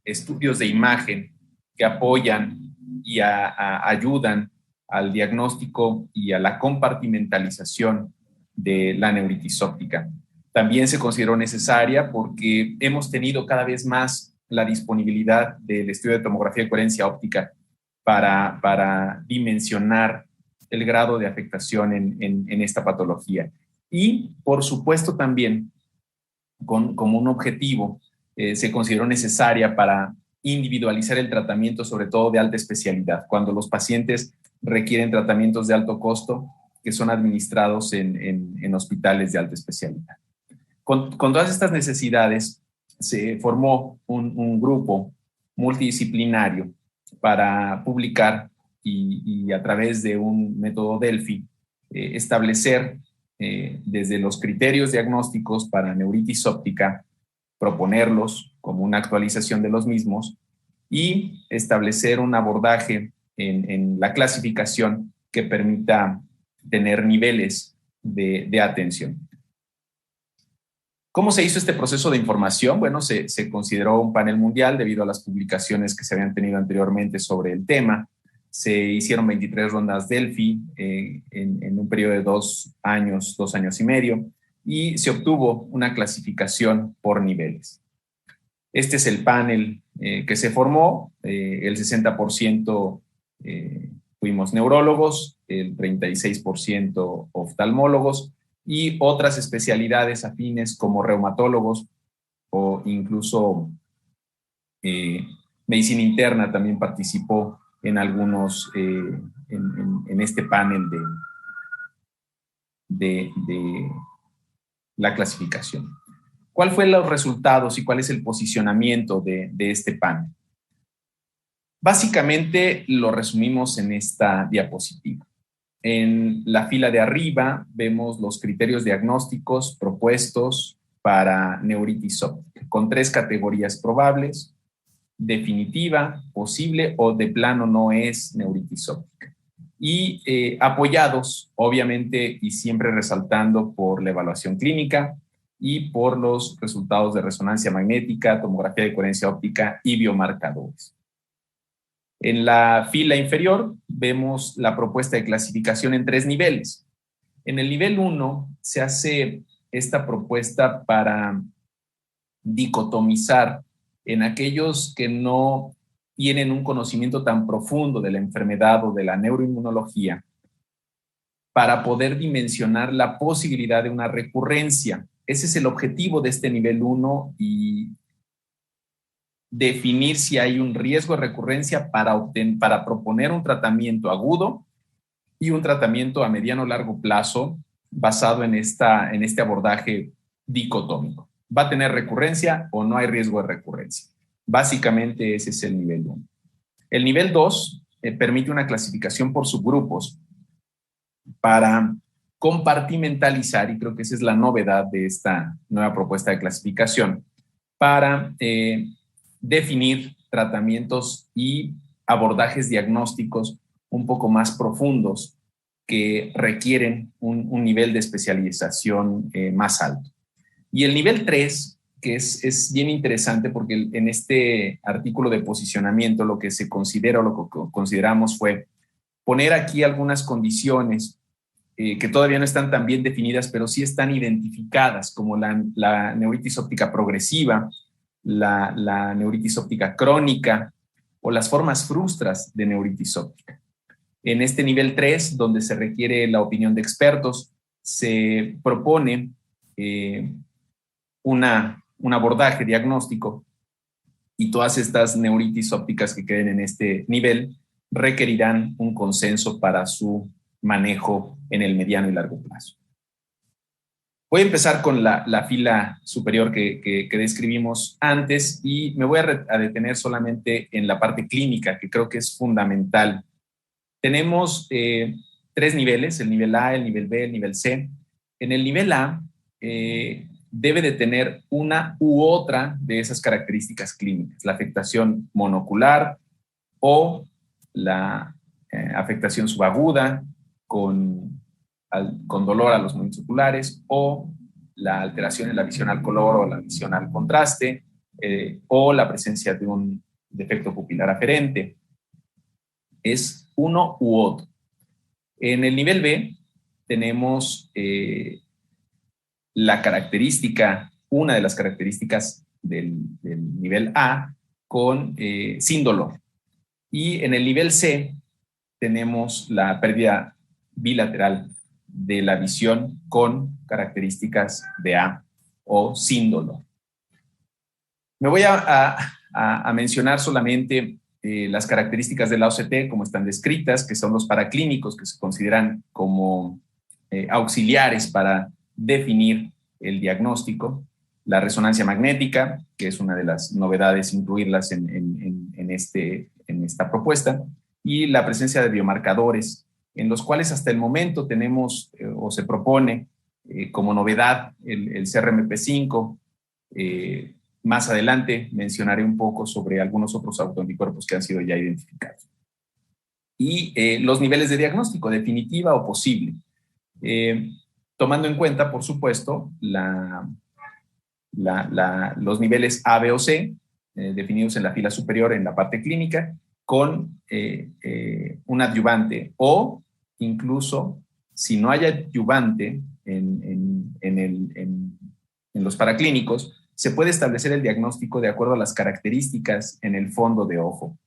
estudios de imagen que apoyan y ayudan al diagnóstico y a la compartimentalización de la neuritis óptica. También se consideró necesaria porque hemos tenido cada vez más la disponibilidad del estudio de tomografía de coherencia óptica para dimensionar el grado de afectación en esta patología. Y, por supuesto, también como un objetivo se consideró necesaria para individualizar el tratamiento, sobre todo de alta especialidad, cuando los pacientes requieren tratamientos de alto costo que son administrados en hospitales de alta especialidad. Con todas estas necesidades se formó un grupo multidisciplinario para publicar y a través de un método Delphi establecer desde los criterios diagnósticos para neuritis óptica, proponerlos como una actualización de los mismos y establecer un abordaje en la clasificación que permita tener niveles de atención. ¿Cómo se hizo este proceso de información? Bueno, se consideró un panel mundial debido a las publicaciones que se habían tenido anteriormente sobre el tema. Se hicieron 23 rondas Delphi en un periodo de 2 años y medio, y se obtuvo una clasificación por niveles. Este es el panel que se formó. El 60% fuimos neurólogos, el 36% oftalmólogos y otras especialidades afines como reumatólogos o incluso medicina interna también participó en algunos, en este panel de la clasificación. ¿Cuál fue los resultados y cuál es el posicionamiento de este panel? Básicamente lo resumimos en esta diapositiva. En la fila de arriba vemos los criterios diagnósticos propuestos para neuritis óptica, con 3 categorías probables: definitiva, posible o de plano no es neuritis óptica. Y apoyados, obviamente, y siempre resaltando por la evaluación clínica y por los resultados de resonancia magnética, tomografía de coherencia óptica y biomarcadores. En la fila inferior vemos la propuesta de clasificación en 3 niveles. En el nivel 1 se hace esta propuesta para dicotomizar en aquellos que no tienen un conocimiento tan profundo de la enfermedad o de la neuroinmunología, para poder dimensionar la posibilidad de una recurrencia. Ese es el objetivo de este nivel 1 y definir si hay un riesgo de recurrencia para proponer un tratamiento agudo y un tratamiento a mediano o largo plazo basado en este abordaje dicotómico. ¿Va a tener recurrencia o no hay riesgo de recurrencia? Básicamente ese es el nivel 1. El nivel 2 permite una clasificación por subgrupos para compartimentalizar, y creo que esa es la novedad de esta nueva propuesta de clasificación, para definir tratamientos y abordajes diagnósticos un poco más profundos que requieren un nivel de especialización más alto. Y el nivel 3, que es bien interesante porque en este artículo de posicionamiento lo que se considera o lo que consideramos fue poner aquí algunas condiciones que todavía no están tan bien definidas, pero sí están identificadas, como la neuritis óptica progresiva, la neuritis óptica crónica o las formas frustras de neuritis óptica. En este nivel 3, donde se requiere la opinión de expertos, se propone un abordaje diagnóstico y todas estas neuritis ópticas que queden en este nivel requerirán un consenso para su manejo en el mediano y largo plazo. Voy a empezar con la fila superior que describimos antes y me voy a detener solamente en la parte clínica, que creo que es fundamental. Tenemos 3 niveles, el nivel A, el nivel B, el nivel C. En el nivel A debe de tener una u otra de esas características clínicas, la afectación monocular o la afectación subaguda con dolor a los movimientos oculares, o la alteración en la visión al color o la visión al contraste, o la presencia de un defecto pupilar aferente. Es uno u otro. En el nivel B tenemos una de las características del nivel A sin dolor. Y en el nivel C tenemos la pérdida bilateral de la visión con características de A o sin dolor. Me voy a mencionar solamente las características de la OCT como están descritas, que son los paraclínicos que se consideran como auxiliares para definir el diagnóstico, la resonancia magnética, que es una de las novedades incluirlas en esta propuesta, y la presencia de biomarcadores, en los cuales hasta el momento tenemos o se propone como novedad el CRMP5. Más adelante mencionaré un poco sobre algunos otros autoanticuerpos que han sido ya identificados. Y los niveles de diagnóstico, definitiva o posible. Tomando en cuenta, por supuesto, los niveles A, B o C, definidos en la fila superior en la parte clínica, con un adyuvante, o incluso, si no hay adyuvante en los paraclínicos, se puede establecer el diagnóstico de acuerdo a las características en el fondo de ojo.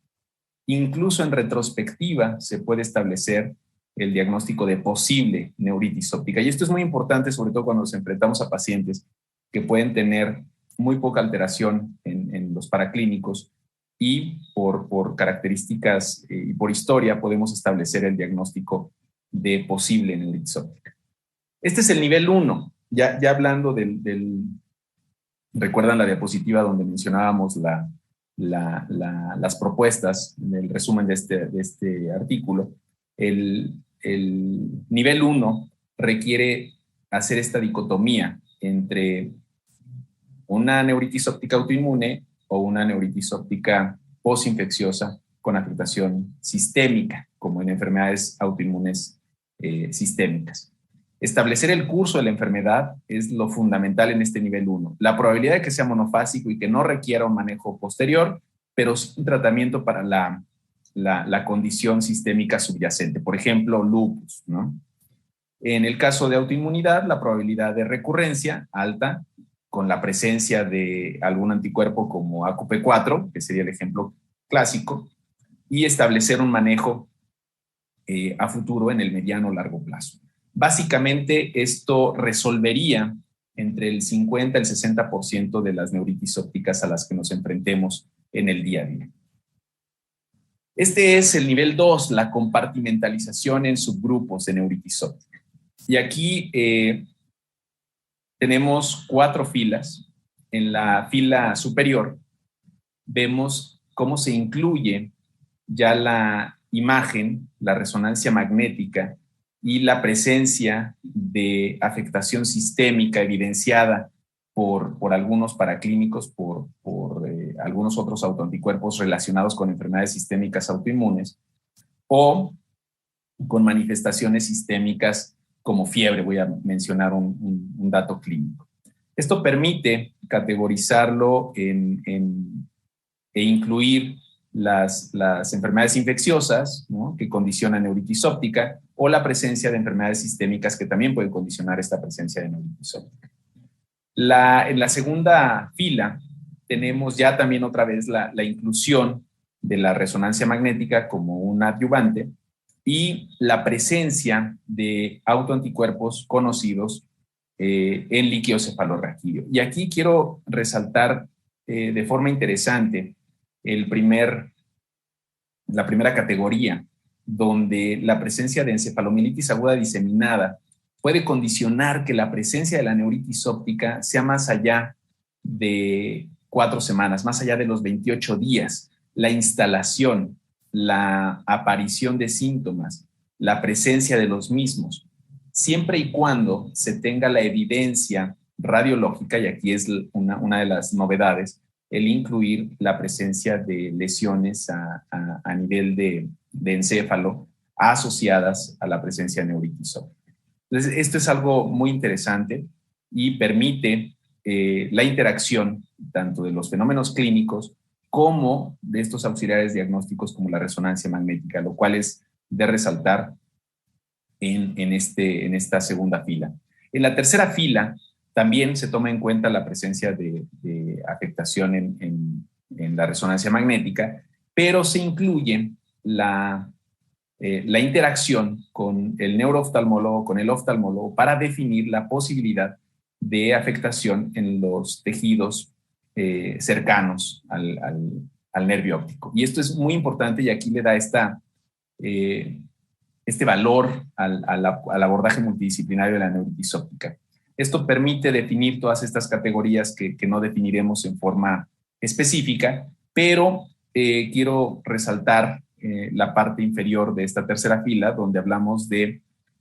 Incluso en retrospectiva se puede establecer el diagnóstico de posible neuritis óptica. Y esto es muy importante, sobre todo cuando nos enfrentamos a pacientes que pueden tener muy poca alteración en los paraclínicos, y por características y por historia podemos establecer el diagnóstico de posible neuritis óptica. Este es el nivel 1. Ya hablando ¿recuerdan la diapositiva donde mencionábamos las propuestas en el resumen de este artículo? El nivel 1 requiere hacer esta dicotomía entre una neuritis óptica autoinmune o una neuritis óptica posinfecciosa con afectación sistémica, como en enfermedades autoinmunes sistémicas. Establecer el curso de la enfermedad es lo fundamental en este nivel 1. La probabilidad de que sea monofásico y que no requiera un manejo posterior, pero sí un tratamiento para la condición sistémica subyacente, por ejemplo, lupus, ¿no? En el caso de autoinmunidad, la probabilidad de recurrencia alta, con la presencia de algún anticuerpo como AQP4, que sería el ejemplo clásico, y establecer un manejo a futuro en el mediano o largo plazo. Básicamente, esto resolvería entre el 50 y el 60% de las neuritis ópticas a las que nos enfrentemos en el día a día. Este es el nivel 2, la compartimentalización en subgrupos de neuritis óptica. Y aquí tenemos 4 filas. En la fila superior vemos cómo se incluye ya la imagen, la resonancia magnética y la presencia de afectación sistémica evidenciada por algunos paraclínicos, por algunos otros autoanticuerpos relacionados con enfermedades sistémicas autoinmunes, o con manifestaciones sistémicas como fiebre. Voy a mencionar un dato clínico. Esto permite categorizarlo e incluir las enfermedades infecciosas, ¿no?, que condicionan neuritis óptica, o la presencia de enfermedades sistémicas que también pueden condicionar esta presencia de neuritis óptica. En la segunda fila tenemos ya también otra vez la inclusión de la resonancia magnética como un adyuvante y la presencia de autoanticuerpos conocidos en líquido cefalorraquídeo. Y aquí quiero resaltar de forma interesante la primera categoría, donde la presencia de encefalomielitis aguda diseminada puede condicionar que la presencia de la neuritis óptica sea más allá de 4 semanas, más allá de los 28 días. La instalación, la aparición de síntomas, la presencia de los mismos, siempre y cuando se tenga la evidencia radiológica, y aquí es una de las novedades, el incluir la presencia de lesiones a nivel de encéfalo asociadas a la presencia de neuritis óptica. Entonces, esto es algo muy interesante y permite la interacción tanto de los fenómenos clínicos como de estos auxiliares diagnósticos como la resonancia magnética, lo cual es de resaltar en esta segunda fila. En la tercera fila también se toma en cuenta la presencia de afectación en la resonancia magnética, pero se incluye la interacción con el neurooftalmólogo, con el oftalmólogo, para definir la posibilidad de afectación en los tejidos cercanos al nervio óptico. Y esto es muy importante y aquí le da este valor al abordaje multidisciplinario de la neuritis óptica. Esto permite definir todas estas categorías que no definiremos en forma específica, pero quiero resaltar la parte inferior de esta tercera fila, donde hablamos de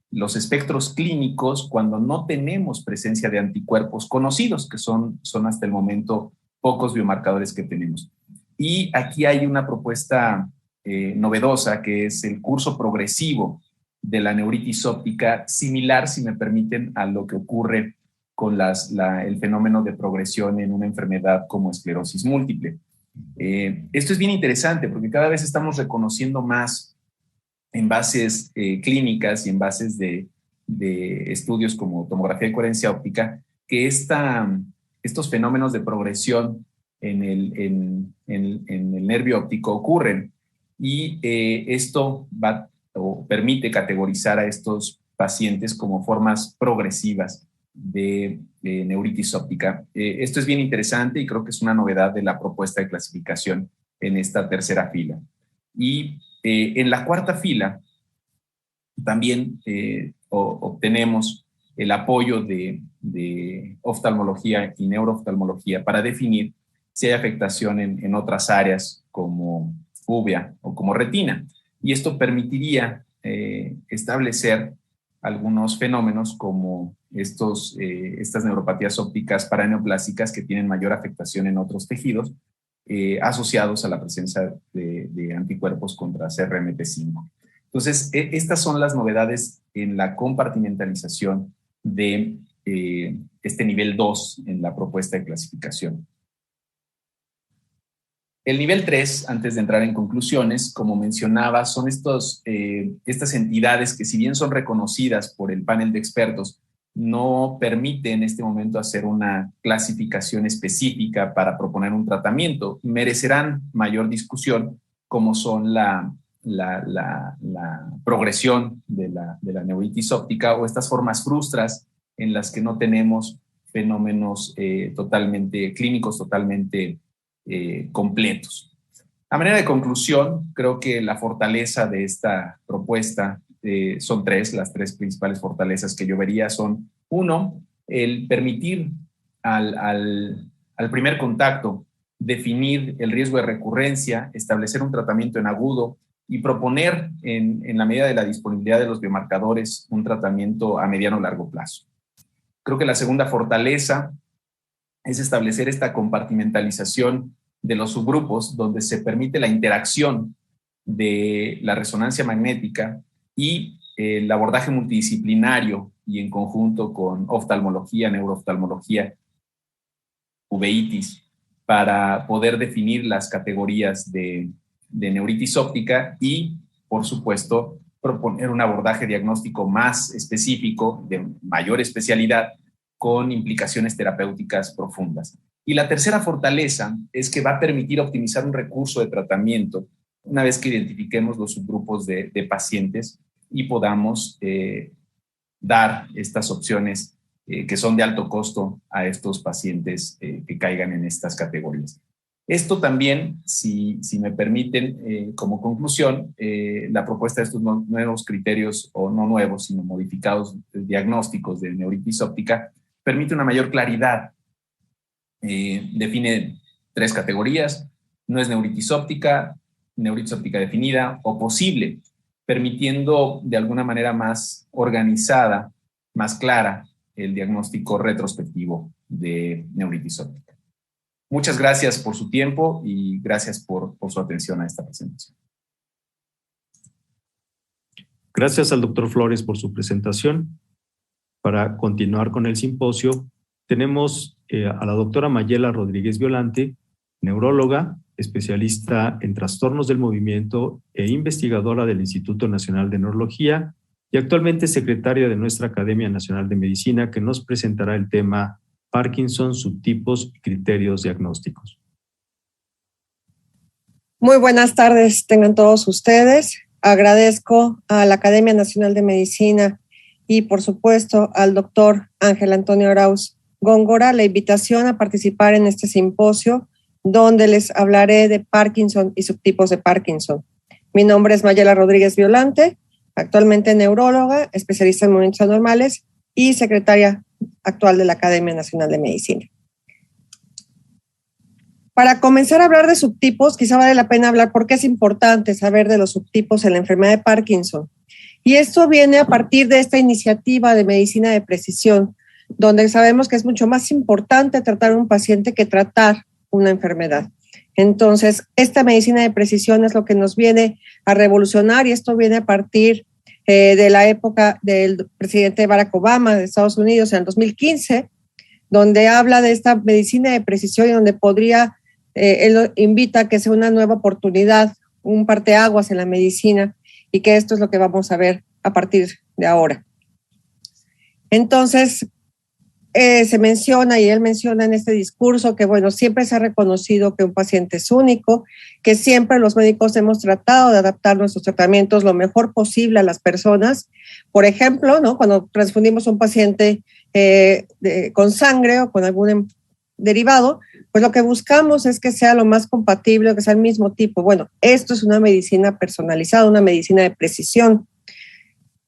los espectros clínicos cuando no tenemos presencia de anticuerpos conocidos, que son hasta el momento pocos biomarcadores que tenemos. Y aquí hay una propuesta novedosa, que es el curso progresivo de la neuritis óptica, similar, si me permiten, a lo que ocurre con el fenómeno de progresión en una enfermedad como esclerosis múltiple. Esto es bien interesante porque cada vez estamos reconociendo más en bases clínicas y en bases de estudios como tomografía de coherencia óptica que estos fenómenos de progresión en el nervio óptico ocurren, y esto permite categorizar a estos pacientes como formas progresivas de neuritis óptica. Esto es bien interesante y creo que es una novedad de la propuesta de clasificación en esta tercera fila. Y en la cuarta fila también obtenemos el apoyo de oftalmología y neurooftalmología para definir si hay afectación en otras áreas como fóvea o como retina. Y esto permitiría establecer algunos fenómenos como estas neuropatías ópticas paraneoplásicas que tienen mayor afectación en otros tejidos asociados a la presencia de anticuerpos contra CRMT5. Entonces, estas son las novedades en la compartimentalización de este nivel 2 en la propuesta de clasificación. El nivel 3, antes de entrar en conclusiones, como mencionaba, son estas entidades que, si bien son reconocidas por el panel de expertos, no permite en este momento hacer una clasificación específica para proponer un tratamiento. Merecerán mayor discusión, como son la progresión de la neuritis óptica o estas formas frustras en las que no tenemos fenómenos totalmente clínicos, totalmente completos. A manera de conclusión, creo que la fortaleza de esta propuesta son las tres principales fortalezas que yo vería son: uno, el permitir al primer contacto definir el riesgo de recurrencia, establecer un tratamiento en agudo y proponer en la medida de la disponibilidad de los biomarcadores un tratamiento a mediano o largo plazo. Creo que la segunda fortaleza es establecer esta compartimentalización de los subgrupos donde se permite la interacción de la resonancia magnética y el abordaje multidisciplinario y en conjunto con oftalmología, neurooftalmología, uveitis, para poder definir las categorías de neuritis óptica y, por supuesto, proponer un abordaje diagnóstico más específico, de mayor especialidad, con implicaciones terapéuticas profundas. Y la tercera fortaleza es que va a permitir optimizar un recurso de tratamiento una vez que identifiquemos los subgrupos de pacientes y podamos dar estas opciones que son de alto costo a estos pacientes que caigan en estas categorías. Esto también, si me permiten, como conclusión, la propuesta de estos nuevos criterios, o no nuevos, sino modificados diagnósticos de neuritis óptica, permite una mayor claridad. Define 3 categorías: no es neuritis óptica definida o posible, permitiendo de alguna manera más organizada, más clara, el diagnóstico retrospectivo de neuritis óptica. Muchas gracias por su tiempo y gracias por su atención a esta presentación. Gracias al doctor Flores por su presentación. Para continuar con el simposio, tenemos a la doctora Mayela Rodríguez Violante, neuróloga, especialista en trastornos del movimiento e investigadora del Instituto Nacional de Neurología y actualmente secretaria de nuestra Academia Nacional de Medicina, que nos presentará el tema Parkinson, subtipos y criterios diagnósticos. Muy buenas tardes tengan todos ustedes. Agradezco a la Academia Nacional de Medicina y, por supuesto, al doctor Ángel Antonio Arauz Góngora la invitación a participar en este simposio, donde les hablaré de Parkinson y subtipos de Parkinson. Mi nombre es Mayela Rodríguez Violante, actualmente neuróloga, especialista en movimientos anormales y secretaria actual de la Academia Nacional de Medicina. Para comenzar a hablar de subtipos, quizá vale la pena hablar por qué es importante saber de los subtipos en la enfermedad de Parkinson. Y esto viene a partir de esta iniciativa de medicina de precisión, donde sabemos que es mucho más importante tratar a un paciente que tratar una enfermedad. Entonces, esta medicina de precisión es lo que nos viene a revolucionar, y esto viene a partir de la época del presidente Barack Obama de Estados Unidos en el 2015, donde habla de esta medicina de precisión y donde podría, él invita a que sea una nueva oportunidad, un parteaguas en la medicina, y que esto es lo que vamos a ver a partir de ahora. Entonces, se menciona, y él menciona en este discurso, que bueno, siempre se ha reconocido que un paciente es único, que siempre los médicos hemos tratado de adaptar nuestros tratamientos lo mejor posible a las personas. Por ejemplo, ¿no?, cuando transfundimos a un paciente con sangre o con algún derivado, pues lo que buscamos es que sea lo más compatible, que sea el mismo tipo. Bueno, esto es una medicina personalizada, una medicina de precisión.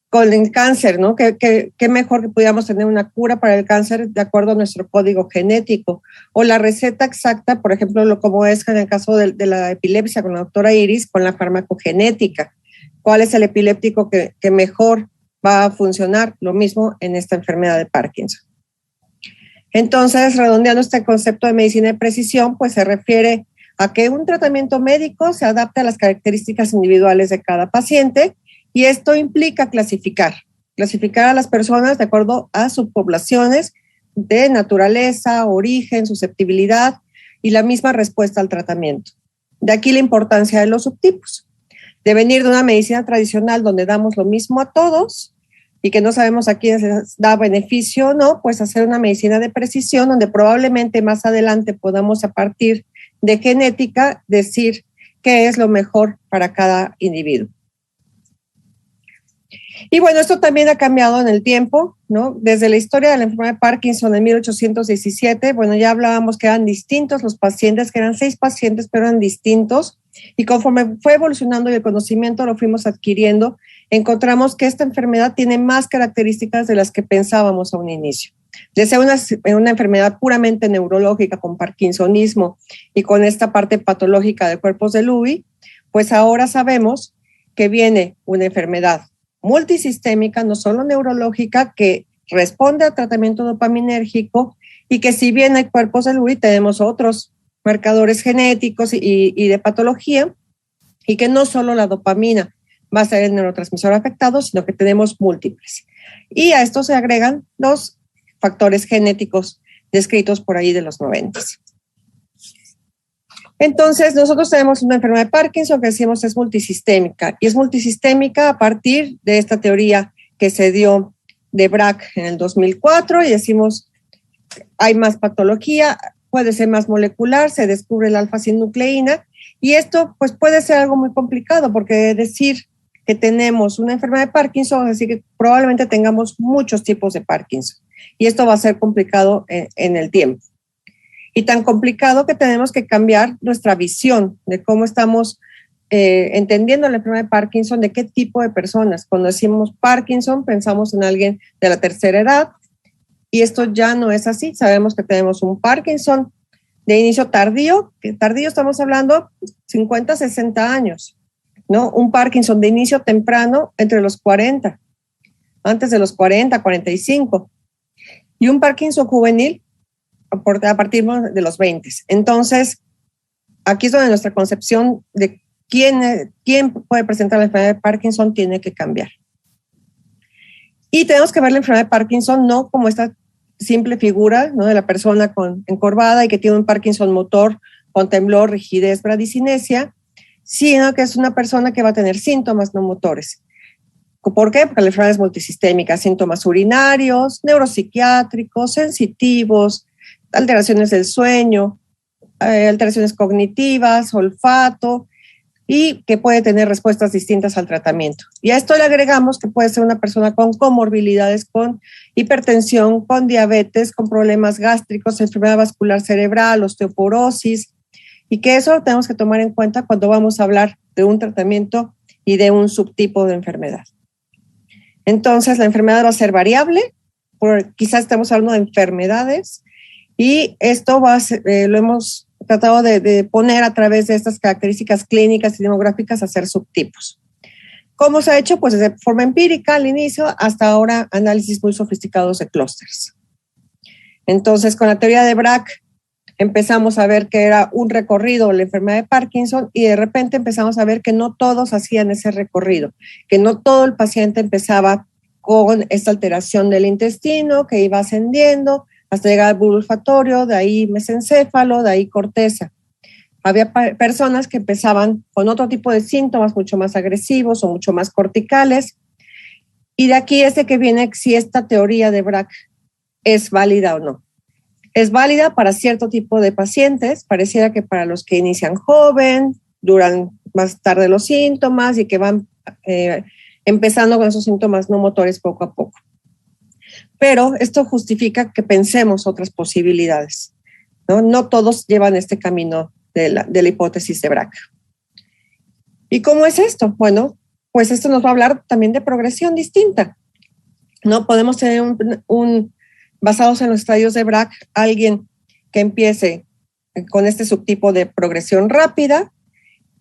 Con el cáncer, ¿no? ¿Qué mejor que pudiéramos tener una cura para el cáncer de acuerdo a nuestro código genético? O la receta exacta, por ejemplo, como es en el caso de la epilepsia con la doctora Iris, con la farmacogenética. ¿Cuál es el epiléptico que mejor va a funcionar? Lo mismo en esta enfermedad de Parkinson. Entonces, redondeando este concepto de medicina de precisión, pues se refiere a que un tratamiento médico se adapte a las características individuales de cada paciente. Y esto implica clasificar a las personas de acuerdo a subpoblaciones de naturaleza, origen, susceptibilidad y la misma respuesta al tratamiento. De aquí la importancia de los subtipos. De venir de una medicina tradicional donde damos lo mismo a todos y que no sabemos a quién les da beneficio o no, pues hacer una medicina de precisión donde probablemente más adelante podamos, a partir de genética, decir qué es lo mejor para cada individuo. Y bueno, esto también ha cambiado en el tiempo, ¿no? Desde la historia de la enfermedad de Parkinson en 1817, bueno, ya hablábamos que eran distintos los pacientes, que eran 6 pacientes, pero eran distintos. Y conforme fue evolucionando y el conocimiento lo fuimos adquiriendo, encontramos que esta enfermedad tiene más características de las que pensábamos a un inicio. De ser una enfermedad puramente neurológica con parkinsonismo y con esta parte patológica de cuerpos de Lewy, pues ahora sabemos que viene una enfermedad multisistémica, no solo neurológica, que responde a tratamiento dopaminérgico y que, si bien hay cuerpos de Lewy, tenemos otros marcadores genéticos y de patología, y que no solo la dopamina va a ser el neurotransmisor afectado, sino que tenemos múltiples. Y a esto se agregan los factores genéticos descritos por ahí de los 90. Entonces, nosotros tenemos una enfermedad de Parkinson que decimos es multisistémica, y es multisistémica a partir de esta teoría que se dio de Braak en el 2004, y decimos hay más patología, puede ser más molecular, se descubre la alfa-sinucleína, y esto pues puede ser algo muy complicado, porque decir que tenemos una enfermedad de Parkinson, es decir, que probablemente tengamos muchos tipos de Parkinson, y esto va a ser complicado en el tiempo. Y tan complicado que tenemos que cambiar nuestra visión de cómo estamos entendiendo la enfermedad de Parkinson, de qué tipo de personas. Cuando decimos Parkinson, pensamos en alguien de la tercera edad, y esto ya no es así. Sabemos que tenemos un Parkinson de inicio tardío, que tardío estamos hablando 50, 60 años, ¿no? Un Parkinson de inicio temprano entre los 40, antes de los 40, 45, y un Parkinson juvenil a partir de los 20. Entonces, aquí es donde nuestra concepción de quién puede presentar la enfermedad de Parkinson tiene que cambiar. Y tenemos que ver la enfermedad de Parkinson no como esta simple figura, ¿no?, de la persona encorvada y que tiene un Parkinson motor con temblor, rigidez, bradicinesia, sino que es una persona que va a tener síntomas no motores. ¿Por qué? Porque la enfermedad es multisistémica, síntomas urinarios, neuropsiquiátricos, sensitivos, alteraciones del sueño, alteraciones cognitivas, olfato, y que puede tener respuestas distintas al tratamiento. Y a esto le agregamos que puede ser una persona con comorbilidades, con hipertensión, con diabetes, con problemas gástricos, enfermedad vascular cerebral, osteoporosis, y que eso lo tenemos que tomar en cuenta cuando vamos a hablar de un tratamiento y de un subtipo de enfermedad. Entonces, la enfermedad va a ser variable, quizás estamos hablando de enfermedades, y esto lo hemos tratado de poner a través de estas características clínicas y demográficas, hacer subtipos. ¿Cómo se ha hecho? Pues de forma empírica al inicio, hasta ahora análisis muy sofisticados de clústeres. Entonces, con la teoría de Braak empezamos a ver que era un recorrido la enfermedad de Parkinson, y de repente empezamos a ver que no todos hacían ese recorrido, que no todo el paciente empezaba con esta alteración del intestino que iba ascendiendo hasta llegar al bulbo olfatorio, de ahí mesencéfalo, de ahí corteza. Había personas que empezaban con otro tipo de síntomas mucho más agresivos o mucho más corticales, y de aquí es de que viene si esta teoría de Braak es válida o no. Es válida para cierto tipo de pacientes, pareciera que para los que inician joven, duran más tarde los síntomas y que van empezando con esos síntomas no motores poco a poco. Pero esto justifica que pensemos otras posibilidades, ¿no? No todos llevan este camino de la hipótesis de Braak. ¿Y cómo es esto? Bueno, pues esto nos va a hablar también de progresión distinta, ¿no? Podemos tener basados en los estadios de Braak, alguien que empiece con este subtipo de progresión rápida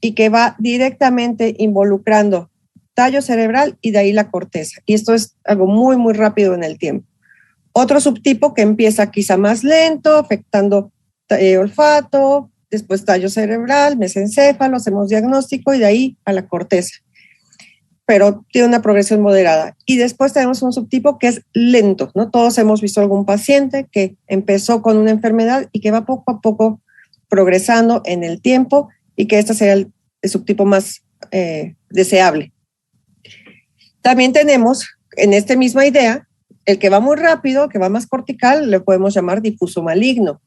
y que va directamente involucrando tallo cerebral y de ahí la corteza. Y esto es algo muy, muy rápido en el tiempo. Otro subtipo que empieza quizá más lento, afectando olfato, después tallo cerebral, mesencéfalo, hacemos diagnóstico y de ahí a la corteza. Pero tiene una progresión moderada. Y después tenemos un subtipo que es lento, ¿no? Todos hemos visto algún paciente que empezó con una enfermedad y que va poco a poco progresando en el tiempo, y que este sería el subtipo más deseable. También tenemos en esta misma idea el que va muy rápido, que va más cortical, le podemos llamar difuso maligno.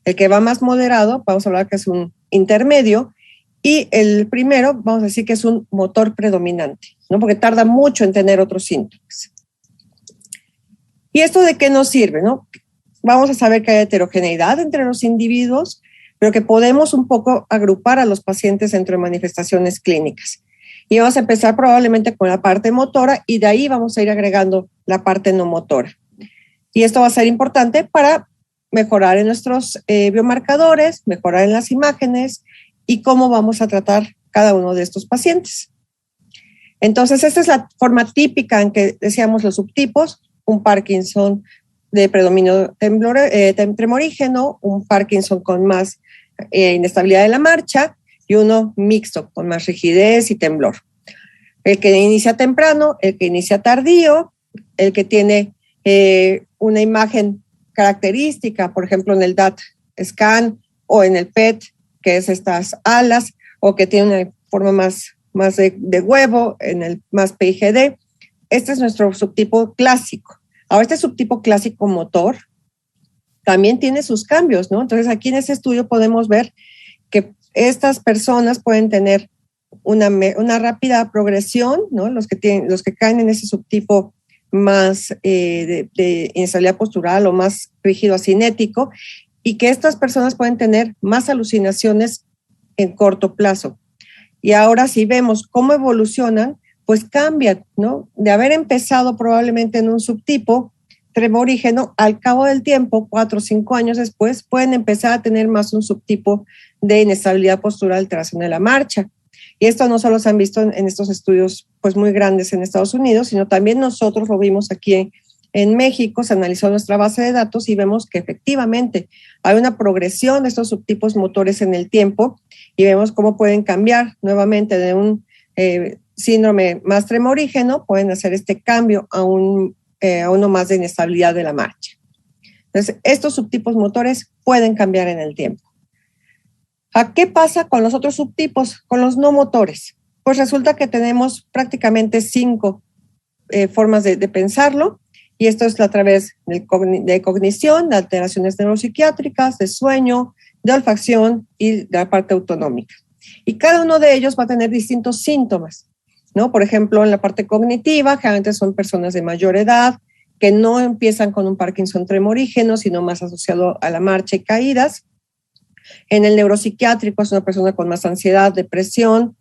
El que va más moderado, vamos a hablar que es un intermedio, y el primero, vamos a decir que es un motor predominante, ¿no? Porque tarda mucho en tener otros síntomas. ¿Y esto de qué nos sirve, no? Vamos a saber que hay heterogeneidad entre los individuos, pero que podemos un poco agrupar a los pacientes dentro de manifestaciones clínicas. Y vamos a empezar probablemente con la parte motora, y de ahí vamos a ir agregando la parte no motora. Y esto va a ser importante para mejorar en nuestros biomarcadores, mejorar en las imágenes y cómo vamos a tratar cada uno de estos pacientes. Entonces, esta es la forma típica en que decíamos los subtipos: un Parkinson de predominio tremorígeno, un Parkinson con más inestabilidad de la marcha, y uno mixto con más rigidez y temblor. El que inicia temprano, el que inicia tardío, el que tiene una imagen característica, por ejemplo, en el DAT scan o en el PET, que es estas alas, o que tiene una forma más de huevo, en el más PIGD. Este es nuestro subtipo clásico. Ahora, este subtipo clásico motor también tiene sus cambios, ¿no? Entonces, aquí en este estudio podemos ver que estas personas pueden tener una rápida progresión, ¿no? Los que caen en ese subtipo más de inestabilidad postural o más rígido acinético, y que estas personas pueden tener más alucinaciones en corto plazo. Y ahora si vemos cómo evolucionan, pues cambian, ¿no? De haber empezado probablemente en un subtipo tremorígeno, al cabo del tiempo, 4 o 5 años después, pueden empezar a tener más un subtipo de inestabilidad postural, alteración de la marcha. Y esto no solo se han visto en estos estudios pues muy grandes en Estados Unidos, sino también nosotros lo vimos aquí en México. Se analizó nuestra base de datos y vemos que efectivamente hay una progresión de estos subtipos motores en el tiempo, y vemos cómo pueden cambiar nuevamente de un síndrome más tremorígeno, pueden hacer este cambio a uno más de inestabilidad de la marcha. Entonces, estos subtipos motores pueden cambiar en el tiempo. ¿A qué pasa con los otros subtipos, con los no motores? Pues resulta que tenemos prácticamente 5 formas de pensarlo, y esto es a través de cognición, de alteraciones neuropsiquiátricas, de sueño, de olfacción y de la parte autonómica. Y cada uno de ellos va a tener distintos síntomas, ¿no? Por ejemplo, en la parte cognitiva, generalmente son personas de mayor edad que no empiezan con un Parkinson tremorígeno, sino más asociado a la marcha y caídas. En el neuropsiquiátrico es una persona con más ansiedad, depresión,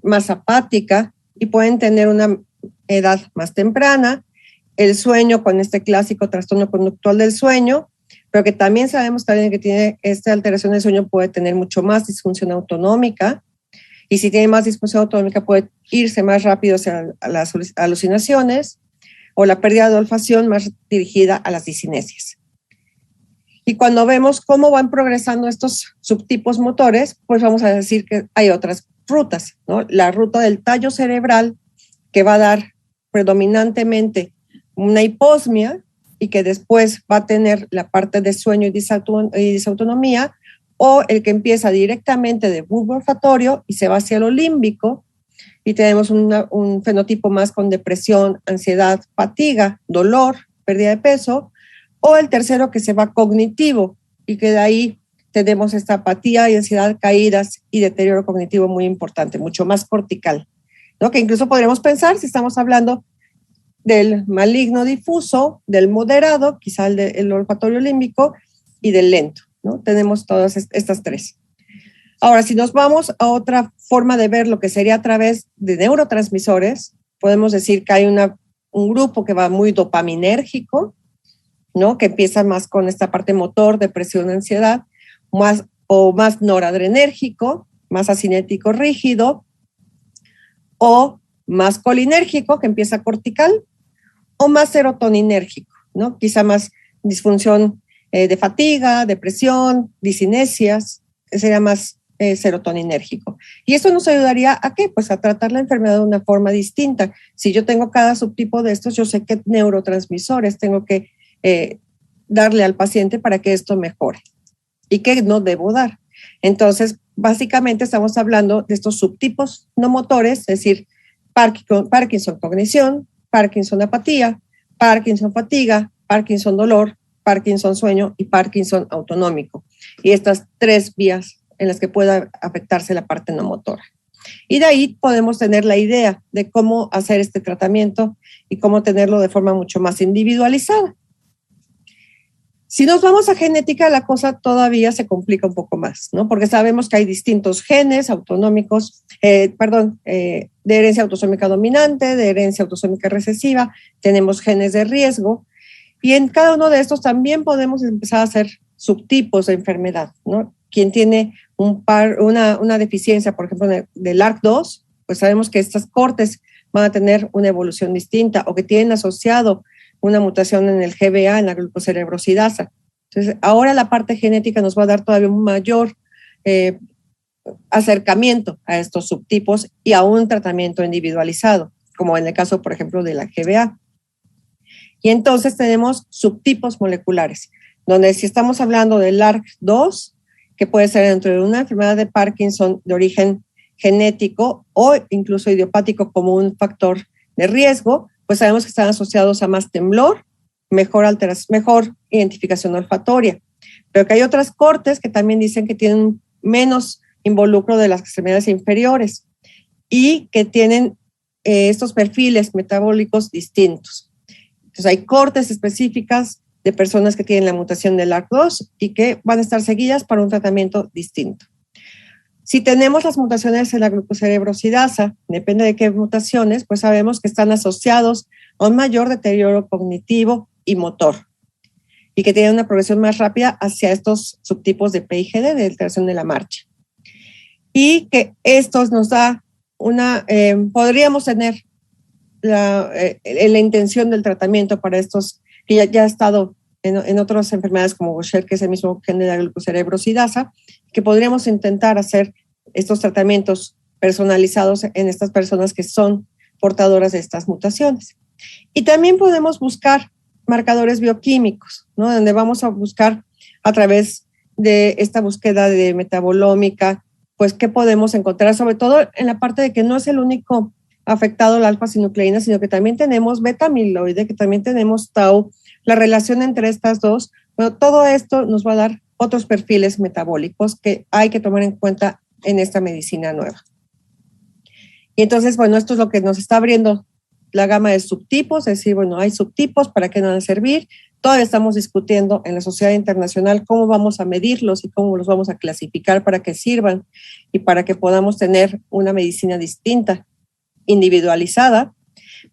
más apática, y pueden tener una edad más temprana. El sueño, con este clásico trastorno conductual del sueño, pero que también sabemos que alguien que tiene esta alteración del sueño puede tener mucho más disfunción autonómica, y si tiene más disfunción autonómica puede irse más rápido hacia las alucinaciones, o la pérdida de olfacción más dirigida a las discinesias. Y cuando vemos cómo van progresando estos subtipos motores, pues vamos a decir que hay otras rutas, ¿no? La ruta del tallo cerebral, que va a dar predominantemente una hiposmia, y que después va a tener la parte de sueño y disautonomía, o el que empieza directamente de bulbo olfatorio y se va hacia lo límbico, y tenemos un fenotipo más con depresión, ansiedad, fatiga, dolor, pérdida de peso, o el tercero que se va cognitivo, y que de ahí tenemos esta apatía y ansiedad, caídas y deterioro cognitivo muy importante, mucho más cortical, ¿no? Que incluso podríamos pensar, si estamos hablando del maligno difuso, del moderado, quizá el olfatorio límbico, y del lento, ¿no? Tenemos todas estas 3. Ahora, si nos vamos a otra forma de ver lo que sería a través de neurotransmisores, podemos decir que hay un grupo que va muy dopaminérgico, ¿no? Que empieza más con esta parte motor, depresión, ansiedad, más noradrenérgico, más acinético rígido, o más colinérgico, que empieza cortical, o más serotoninérgico, ¿no? Quizá más disfunción de fatiga, depresión, discinesias, sería más serotoninérgico. Y esto nos ayudaría ¿a qué? Pues a tratar la enfermedad de una forma distinta. Si yo tengo cada subtipo de estos, yo sé qué neurotransmisores tengo que darle al paciente para que esto mejore y qué no debo dar. Entonces, básicamente estamos hablando de estos subtipos no motores, es decir, Parkinson cognición, Parkinson apatía, Parkinson fatiga, Parkinson dolor, Parkinson sueño y Parkinson autonómico. Y estas 3 vías en las que pueda afectarse la parte no motora. Y de ahí podemos tener la idea de cómo hacer este tratamiento y cómo tenerlo de forma mucho más individualizada. Si nos vamos a genética, la cosa todavía se complica un poco más, ¿no? Porque sabemos que hay distintos genes autonómicos, de herencia autosómica dominante, de herencia autosómica recesiva, tenemos genes de riesgo, y en cada uno de estos también podemos empezar a hacer subtipos de enfermedad, ¿no? Quien tiene una deficiencia, por ejemplo, del LARC2, pues sabemos que estas cortes van a tener una evolución distinta, o que tienen asociado una mutación en el GBA, en la glucocerebrosidasa. Entonces, ahora la parte genética nos va a dar todavía un mayor acercamiento a estos subtipos y a un tratamiento individualizado, como en el caso, por ejemplo, de la GBA. Y entonces tenemos subtipos moleculares, donde si estamos hablando del LARC2, que puede ser dentro de una enfermedad de Parkinson de origen genético o incluso idiopático como un factor de riesgo, pues sabemos que están asociados a más temblor, mejor identificación olfatoria. Pero que hay otras cortes que también dicen que tienen menos involucro de las extremidades inferiores y que tienen estos perfiles metabólicos distintos. Entonces hay cortes específicas de personas que tienen la mutación del LARC2 y que van a estar seguidas para un tratamiento distinto. Si tenemos las mutaciones en la glucocerebrosidasa, depende de qué mutaciones, pues sabemos que están asociados a un mayor deterioro cognitivo y motor y que tienen una progresión más rápida hacia estos subtipos de PIGD, de alteración de la marcha. Y que estos nos da podríamos tener la intención del tratamiento para estos que ya ha estado en otras enfermedades como Gaucher, que es el mismo gen de la glucocerebrosidasa, que podríamos intentar hacer estos tratamientos personalizados en estas personas que son portadoras de estas mutaciones. Y también podemos buscar marcadores bioquímicos, ¿no? Donde vamos a buscar a través de esta búsqueda de metabolómica, pues qué podemos encontrar, sobre todo en la parte de que no es el único afectado la alfa-sinucleína, sino que también tenemos beta-amiloide, que también tenemos tau, la relación entre estas dos. Bueno, todo esto nos va a dar otros perfiles metabólicos que hay que tomar en cuenta en esta medicina nueva. Y entonces, bueno, esto es lo que nos está abriendo la gama de subtipos, es decir, bueno, hay subtipos, ¿para qué van a servir? Todavía estamos discutiendo en la sociedad internacional cómo vamos a medirlos y cómo los vamos a clasificar para que sirvan y para que podamos tener una medicina distinta, individualizada,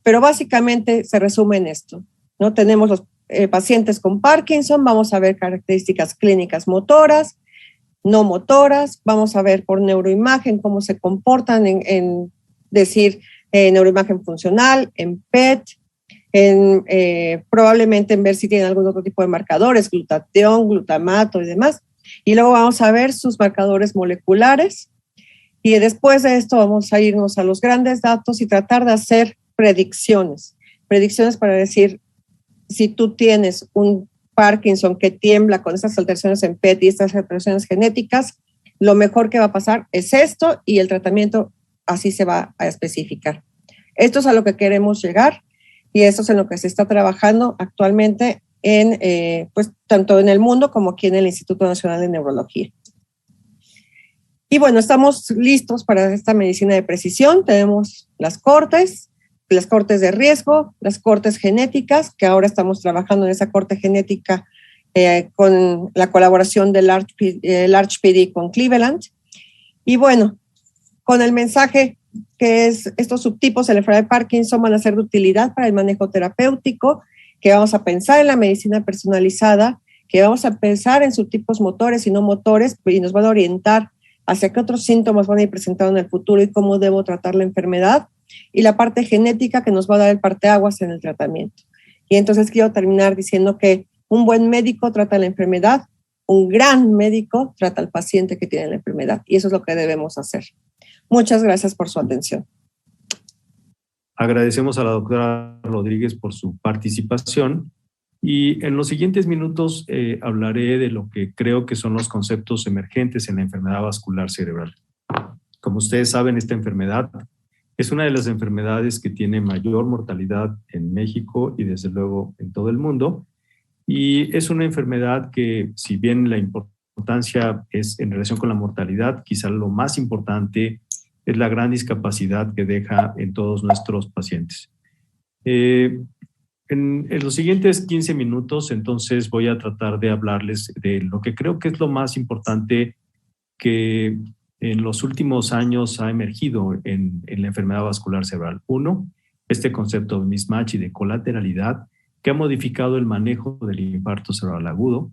pero básicamente se resume en esto, ¿no? Tenemos los pacientes con Parkinson, vamos a ver características clínicas motoras, no motoras, vamos a ver por neuroimagen cómo se comportan en neuroimagen funcional, en PET, probablemente en ver si tienen algún otro tipo de marcadores, glutatión, glutamato y demás. Y luego vamos a ver sus marcadores moleculares. Y después de esto vamos a irnos a los grandes datos y tratar de hacer predicciones para decir, si tú tienes un Parkinson que tiembla con estas alteraciones en PET y estas alteraciones genéticas, lo mejor que va a pasar es esto y el tratamiento así se va a especificar. Esto es a lo que queremos llegar y esto es en lo que se está trabajando actualmente pues, tanto en el mundo como aquí en el Instituto Nacional de Neurología. Y bueno, estamos listos para esta medicina de precisión. Tenemos las cortes de riesgo, las cortes genéticas, que ahora estamos trabajando en esa corte genética con la colaboración del ArchPD con Cleveland. Y bueno, con el mensaje que es estos subtipos de la enfermedad de Parkinson van a ser de utilidad para el manejo terapéutico, que vamos a pensar en la medicina personalizada, que vamos a pensar en subtipos motores y no motores y nos van a orientar hacia qué otros síntomas van a ir presentando en el futuro y cómo debo tratar la enfermedad, y la parte genética que nos va a dar el parteaguas en el tratamiento. Y entonces quiero terminar diciendo que un buen médico trata la enfermedad, un gran médico trata al paciente que tiene la enfermedad, y eso es lo que debemos hacer. Muchas gracias por su atención. Agradecemos a la doctora Rodríguez por su participación y en los siguientes minutos hablaré de lo que creo que son los conceptos emergentes en la enfermedad vascular cerebral. Como ustedes saben, esta enfermedad es una de las enfermedades que tiene mayor mortalidad en México y desde luego en todo el mundo. Y es una enfermedad que, si bien la importancia es en relación con la mortalidad, quizá lo más importante es la gran discapacidad que deja en todos nuestros pacientes. En los siguientes 15 minutos, entonces, voy a tratar de hablarles de lo que creo que es lo más importante que en los últimos años ha emergido en la enfermedad vascular cerebral. Uno, este concepto de mismatch y de colateralidad que ha modificado el manejo del infarto cerebral agudo.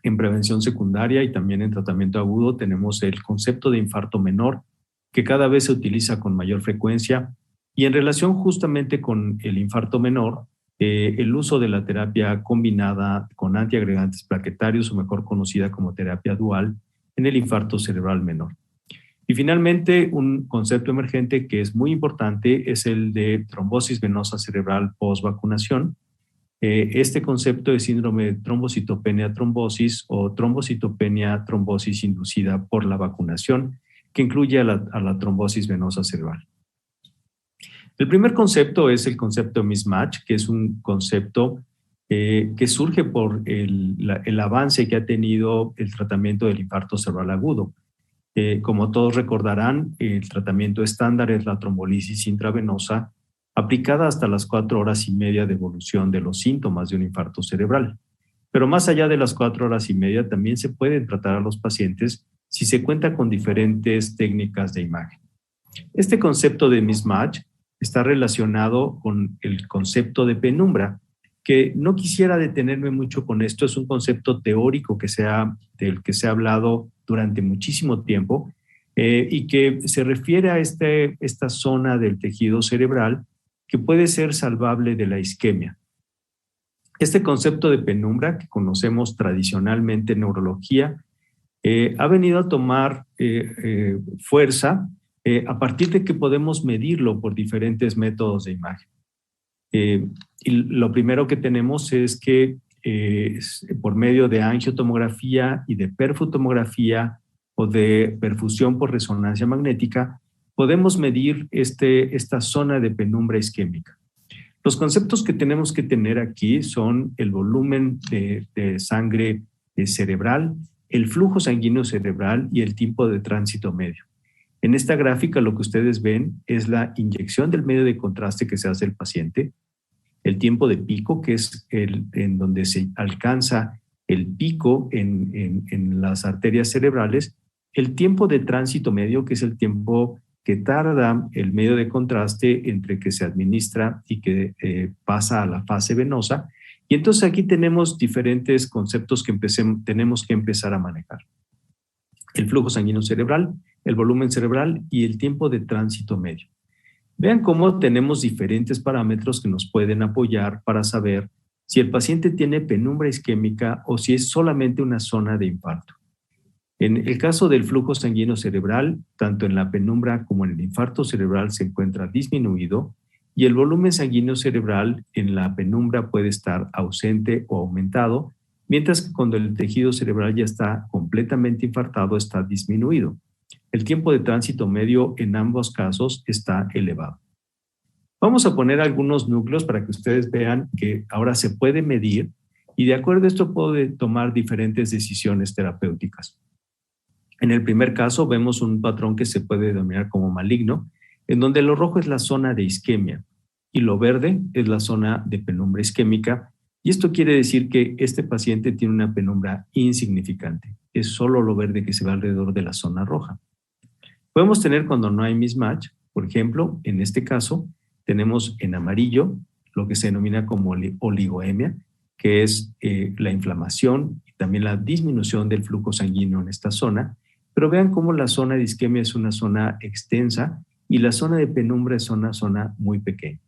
En prevención secundaria y también en tratamiento agudo tenemos el concepto de infarto menor, que cada vez se utiliza con mayor frecuencia. Y en relación justamente con el infarto menor, el uso de la terapia combinada con antiagregantes plaquetarios, o mejor conocida como terapia dual, en el infarto cerebral menor. Y finalmente, un concepto emergente que es muy importante es el de trombosis venosa cerebral post-vacunación. Este concepto de síndrome de trombocitopenia-trombosis o trombocitopenia-trombosis inducida por la vacunación, que incluye a la trombosis venosa cerebral. El primer concepto es el concepto de mismatch, que es un concepto que surge por el avance que ha tenido el tratamiento del infarto cerebral agudo. Como todos recordarán, el tratamiento estándar es la trombolisis intravenosa aplicada hasta las 4 horas y media de evolución de los síntomas de un infarto cerebral. Pero más allá de las 4 horas y media, también se pueden tratar a los pacientes si se cuenta con diferentes técnicas de imagen. Este concepto de mismatch está relacionado con el concepto de penumbra, que no quisiera detenerme mucho con esto. Es un concepto teórico del que se ha hablado durante muchísimo tiempo y que se refiere a esta zona del tejido cerebral que puede ser salvable de la isquemia. Este concepto de penumbra que conocemos tradicionalmente en neurología ha venido a tomar fuerza a partir de que podemos medirlo por diferentes métodos de imagen. Y lo primero que tenemos es que por medio de angiotomografía y de perfutomografía o de perfusión por resonancia magnética, podemos medir esta zona de penumbra isquémica. Los conceptos que tenemos que tener aquí son el volumen de sangre cerebral, el flujo sanguíneo cerebral y el tiempo de tránsito medio. En esta gráfica lo que ustedes ven es la inyección del medio de contraste que se hace al paciente, el tiempo de pico, que es en donde se alcanza el pico en las arterias cerebrales, el tiempo de tránsito medio, que es el tiempo que tarda el medio de contraste entre que se administra y que pasa a la fase venosa. Y entonces aquí tenemos diferentes conceptos que tenemos que empezar a manejar. El flujo sanguíneo cerebral, el volumen cerebral y el tiempo de tránsito medio. Vean cómo tenemos diferentes parámetros que nos pueden apoyar para saber si el paciente tiene penumbra isquémica o si es solamente una zona de infarto. En el caso del flujo sanguíneo cerebral, tanto en la penumbra como en el infarto cerebral se encuentra disminuido y el volumen sanguíneo cerebral en la penumbra puede estar ausente o aumentado, mientras que cuando el tejido cerebral ya está completamente infartado está disminuido. El tiempo de tránsito medio en ambos casos está elevado. Vamos a poner algunos núcleos para que ustedes vean que ahora se puede medir y de acuerdo a esto puede tomar diferentes decisiones terapéuticas. En el primer caso vemos un patrón que se puede denominar como maligno, en donde lo rojo es la zona de isquemia y lo verde es la zona de penumbra isquémica. Y esto quiere decir que este paciente tiene una penumbra insignificante. Es solo lo verde que se va alrededor de la zona roja. Podemos tener cuando no hay mismatch, por ejemplo, en este caso tenemos en amarillo lo que se denomina como oligoemia, que es la inflamación y también la disminución del flujo sanguíneo en esta zona. Pero vean cómo la zona de isquemia es una zona extensa y la zona de penumbra es una zona muy pequeña.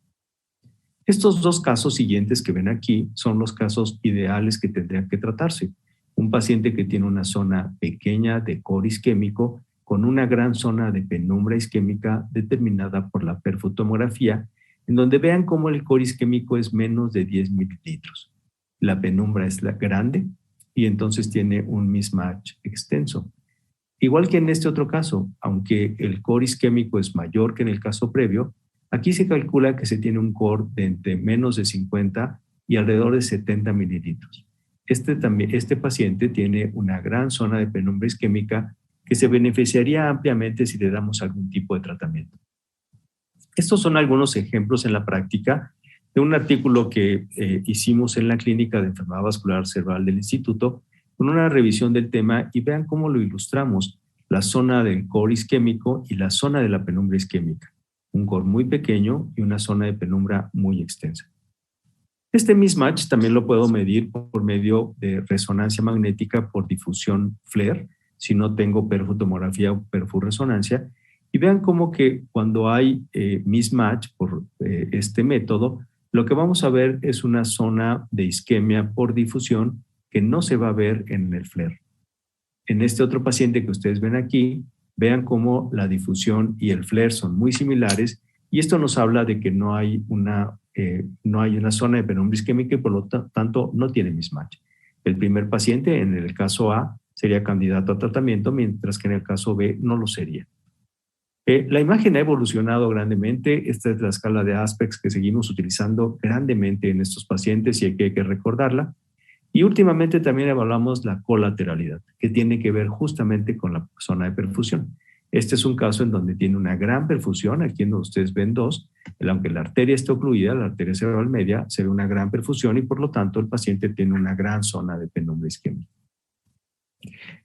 Estos dos casos siguientes que ven aquí son los casos ideales que tendrían que tratarse. Un paciente que tiene una zona pequeña de core isquémico con una gran zona de penumbra isquémica determinada por la perfutomografía, en donde vean cómo el core isquémico es menos de 10 mililitros. La penumbra es grande y entonces tiene un mismatch extenso. Igual que en este otro caso, aunque el core isquémico es mayor que en el caso previo, aquí se calcula que se tiene un core de entre menos de 50 y alrededor de 70 mililitros. Este paciente tiene una gran zona de penumbra isquémica que se beneficiaría ampliamente si le damos algún tipo de tratamiento. Estos son algunos ejemplos en la práctica de un artículo que hicimos en la Clínica de Enfermedad Vascular Cerebral del Instituto con una revisión del tema y vean cómo lo ilustramos, la zona del core isquémico y la zona de la penumbra isquémica. Un core muy pequeño y una zona de penumbra muy extensa. Este mismatch también lo puedo medir por medio de resonancia magnética por difusión FLAIR, si no tengo perfutomografía o perfurresonancia, y vean cómo que cuando hay mismatch por este método, lo que vamos a ver es una zona de isquemia por difusión que no se va a ver en el FLAIR. En este otro paciente que ustedes ven aquí, Vean cómo la difusión y el flare son muy similares, y esto nos habla de que no hay una zona de penumbra isquémica y por lo tanto no tiene mismatch. El primer paciente, en el caso A, sería candidato a tratamiento, mientras que en el caso B no lo sería. La imagen ha evolucionado grandemente. Esta es la escala de Aspects que seguimos utilizando grandemente en estos pacientes y hay que recordarla. Y últimamente también evaluamos la colateralidad, que tiene que ver justamente con la zona de perfusión. Este es un caso en donde tiene una gran perfusión. Aquí en donde ustedes ven dos, aunque la arteria está ocluida, la arteria cerebral media, se ve una gran perfusión y por lo tanto el paciente tiene una gran zona de penumbra isquémica.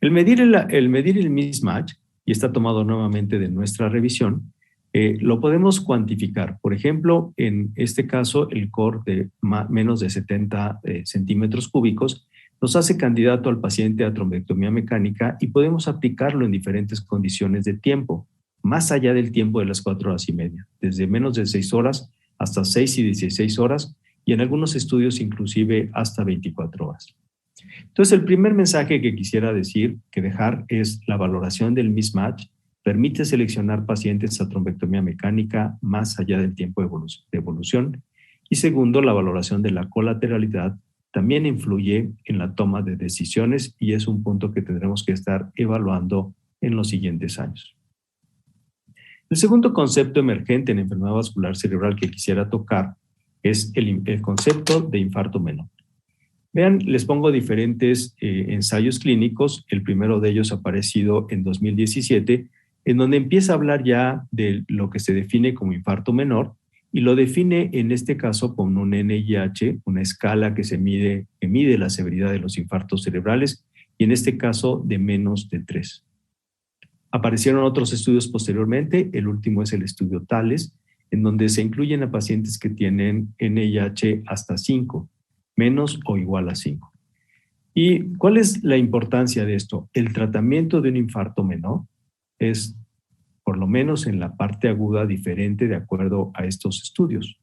El medir el mismatch, y está tomado nuevamente de nuestra revisión, lo podemos cuantificar. Por ejemplo, en este caso, el core de menos de 70 centímetros cúbicos nos hace candidato al paciente a trombectomía mecánica y podemos aplicarlo en diferentes condiciones de tiempo, más allá del tiempo de las 4 horas y media, desde menos de 6 horas hasta 6 y 16 horas, y en algunos estudios inclusive hasta 24 horas. Entonces, el primer mensaje que quisiera dejar es la valoración del mismatch. Permite seleccionar pacientes a trombectomía mecánica más allá del tiempo de evolución. Y segundo, la valoración de la colateralidad también influye en la toma de decisiones y es un punto que tendremos que estar evaluando en los siguientes años. El segundo concepto emergente en enfermedad vascular cerebral que quisiera tocar es el concepto de infarto menor. Vean, les pongo diferentes ensayos clínicos. El primero de ellos ha aparecido en 2017, en donde empieza a hablar ya de lo que se define como infarto menor y lo define en este caso con un NIH, una escala que mide la severidad de los infartos cerebrales y en este caso de menos de 3. Aparecieron otros estudios posteriormente. El último es el estudio TALES, en donde se incluyen a pacientes que tienen NIH hasta 5, menos o igual a 5. ¿Y cuál es la importancia de esto? El tratamiento de un infarto menor es, por lo menos en la parte aguda, diferente de acuerdo a estos estudios.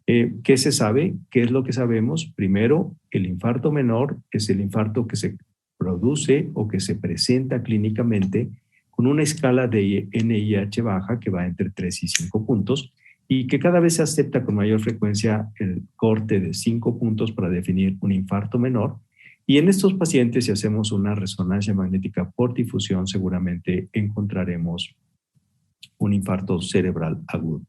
¿Qué se sabe? ¿Qué es lo que sabemos? Primero, el infarto menor es el infarto que se produce o que se presenta clínicamente con una escala de NIH baja que va entre 3 y 5 puntos y que cada vez se acepta con mayor frecuencia el corte de 5 puntos para definir un infarto menor. Y en estos pacientes, si hacemos una resonancia magnética por difusión, seguramente encontraremos un infarto cerebral agudo.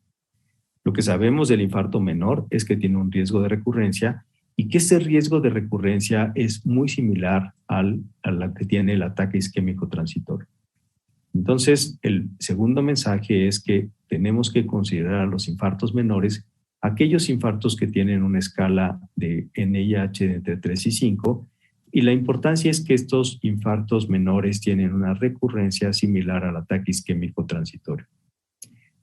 Lo que sabemos del infarto menor es que tiene un riesgo de recurrencia y que ese riesgo de recurrencia es muy similar a la que tiene el ataque isquémico transitorio. Entonces, el segundo mensaje es que tenemos que considerar a los infartos menores aquellos infartos que tienen una escala de NIH de entre 3 y 5, y la importancia es que estos infartos menores tienen una recurrencia similar al ataque isquémico transitorio.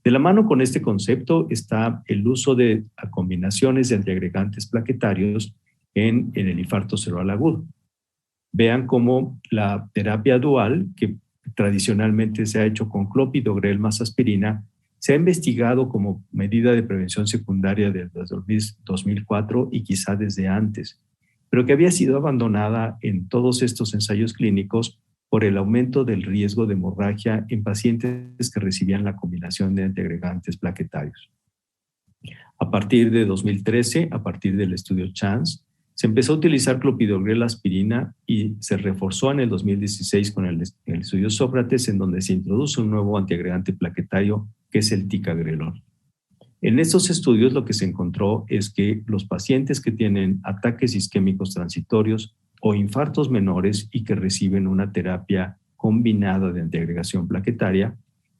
De la mano con este concepto está el uso de combinaciones de antiagregantes plaquetarios en el infarto cerebral agudo. Vean cómo la terapia dual, que tradicionalmente se ha hecho con clopidogrel más aspirina, se ha investigado como medida de prevención secundaria desde 2004 y quizá desde antes, pero que había sido abandonada en todos estos ensayos clínicos por el aumento del riesgo de hemorragia en pacientes que recibían la combinación de antiagregantes plaquetarios. A partir de 2013, a partir del estudio CHANCE, se empezó a utilizar clopidogrel aspirina y se reforzó en el 2016 con el estudio Sócrates, en donde se introduce un nuevo antiagregante plaquetario que es el ticagrelor. En estos estudios lo que se encontró es que los pacientes que tienen ataques isquémicos transitorios o infartos menores y que reciben una terapia combinada de antiagregación plaquetaria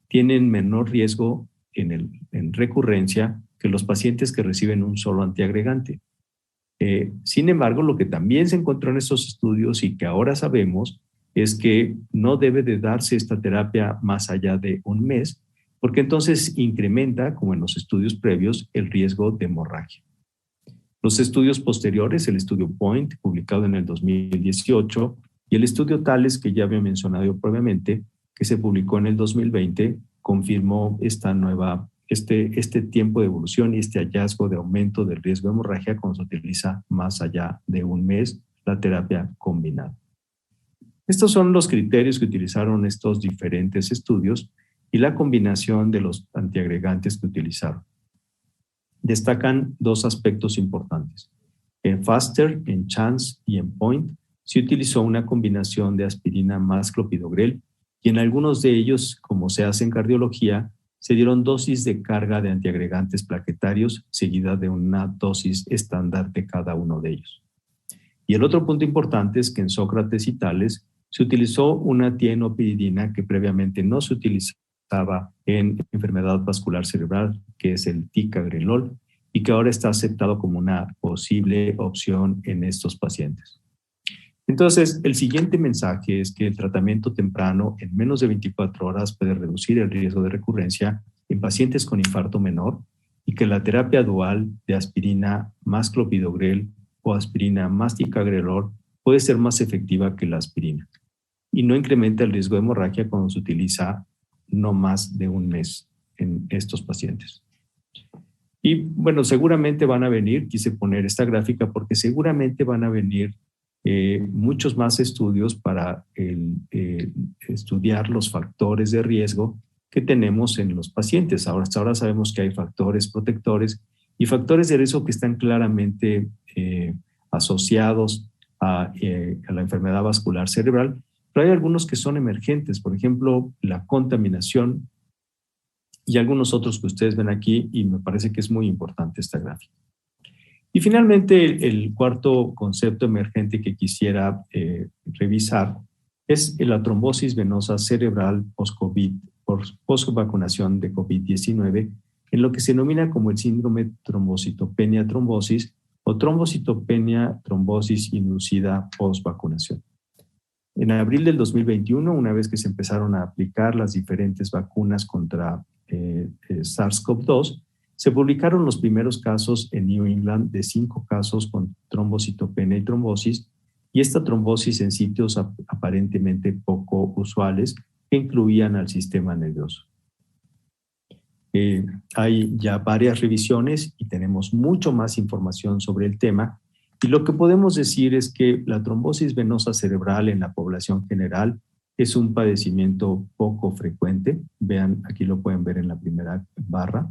tienen menor riesgo en recurrencia que los pacientes que reciben un solo antiagregante. Sin embargo, lo que también se encontró en estos estudios y que ahora sabemos es que no debe de darse esta terapia más allá de un mes, porque entonces incrementa, como en los estudios previos, el riesgo de hemorragia. Los estudios posteriores, el estudio POINT, publicado en el 2018, y el estudio TALES, que ya había mencionado previamente, que se publicó en el 2020, confirmó este tiempo de evolución y este hallazgo de aumento del riesgo de hemorragia cuando se utiliza más allá de un mes la terapia combinada. Estos son los criterios que utilizaron estos diferentes estudios y la combinación de los antiagregantes que utilizaron. Destacan dos aspectos importantes. En FASTER, en CHANCE y en POINT se utilizó una combinación de aspirina más clopidogrel y en algunos de ellos, como se hace en cardiología, se dieron dosis de carga de antiagregantes plaquetarios seguida de una dosis estándar de cada uno de ellos. Y el otro punto importante es que en Sócrates y Tales se utilizó una tienopiridina que previamente no se utilizaba en enfermedad vascular cerebral, que es el ticagrelol, y que ahora está aceptado como una posible opción en estos pacientes. Entonces, el siguiente mensaje es que el tratamiento temprano en menos de 24 horas puede reducir el riesgo de recurrencia en pacientes con infarto menor y que la terapia dual de aspirina más clopidogrel o aspirina más ticagrelol puede ser más efectiva que la aspirina y no incrementa el riesgo de hemorragia cuando se utiliza no más de un mes en estos pacientes. Y bueno, seguramente van a venir, quise poner esta gráfica porque seguramente van a venir muchos más estudios para estudiar los factores de riesgo que tenemos en los pacientes. Hasta ahora sabemos que hay factores protectores y factores de riesgo que están claramente asociados a la enfermedad vascular cerebral, pero hay algunos que son emergentes, por ejemplo, la contaminación y algunos otros que ustedes ven aquí, y me parece que es muy importante esta gráfica. Y finalmente, el cuarto concepto emergente que quisiera revisar es la trombosis venosa cerebral post-COVID, post-vacunación de COVID-19, en lo que se denomina como el síndrome trombocitopenia-trombosis o trombocitopenia-trombosis inducida post-vacunación. En abril del 2021, una vez que se empezaron a aplicar las diferentes vacunas contra SARS-CoV-2, se publicaron los primeros casos en New England de 5 casos con trombocitopenia y trombosis, y esta trombosis en sitios aparentemente poco usuales que incluían al sistema nervioso. Hay ya varias revisiones y tenemos mucho más información sobre el tema, y lo que podemos decir es que la trombosis venosa cerebral en la población general es un padecimiento poco frecuente. Vean, aquí lo pueden ver en la primera barra.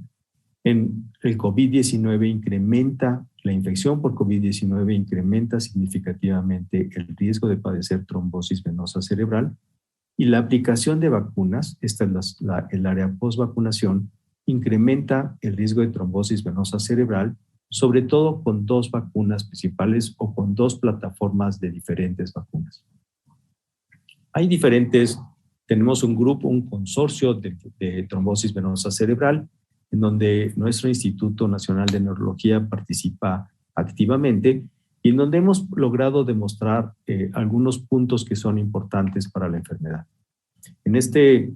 En el COVID-19 incrementa, la infección por COVID-19 incrementa significativamente el riesgo de padecer trombosis venosa cerebral, y la aplicación de vacunas, esta es el área post-vacunación, incrementa el riesgo de trombosis venosa cerebral, sobre todo con 2 vacunas principales o con 2 plataformas de diferentes vacunas. Hay tenemos un grupo, un consorcio de trombosis venosa cerebral, en donde nuestro Instituto Nacional de Neurología participa activamente y en donde hemos logrado demostrar algunos puntos que son importantes para la enfermedad. En este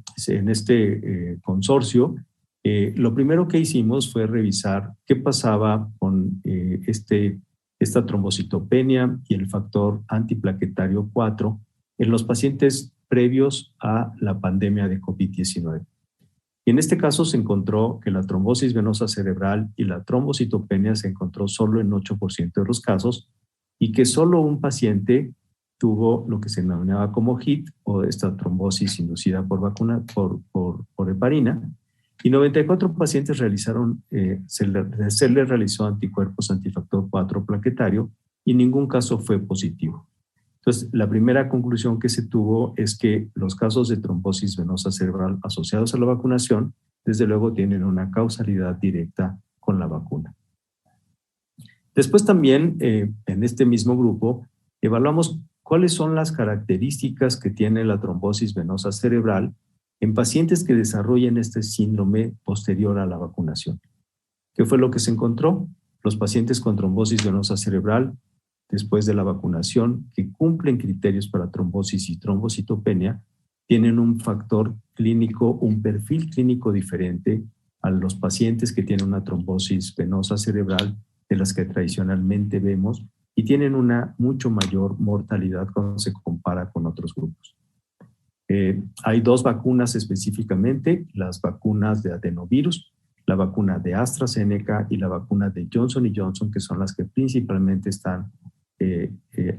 consorcio, lo primero que hicimos fue revisar qué pasaba con esta trombocitopenia y el factor antiplaquetario 4 en los pacientes previos a la pandemia de COVID-19. Y en este caso se encontró que la trombosis venosa cerebral y la trombocitopenia se encontró solo en 8% de los casos y que solo un paciente tuvo lo que se denominaba como HIT o esta trombosis inducida por vacuna, por heparina, y 94 pacientes se les realizó anticuerpos antifactor 4 plaquetario y ningún caso fue positivo. Entonces, la primera conclusión que se tuvo es que los casos de trombosis venosa cerebral asociados a la vacunación, desde luego, tienen una causalidad directa con la vacuna. Después también, en este mismo grupo, evaluamos cuáles son las características que tiene la trombosis venosa cerebral en pacientes que desarrollen este síndrome posterior a la vacunación. ¿Qué fue lo que se encontró? Los pacientes con trombosis venosa cerebral después de la vacunación que cumplen criterios para trombosis y trombocitopenia tienen un factor clínico, un perfil clínico diferente a los pacientes que tienen una trombosis venosa cerebral de las que tradicionalmente vemos y tienen una mucho mayor mortalidad cuando se compara con otros grupos. Hay 2 vacunas específicamente, las vacunas de adenovirus, la vacuna de AstraZeneca y la vacuna de Johnson & Johnson, que son las que principalmente están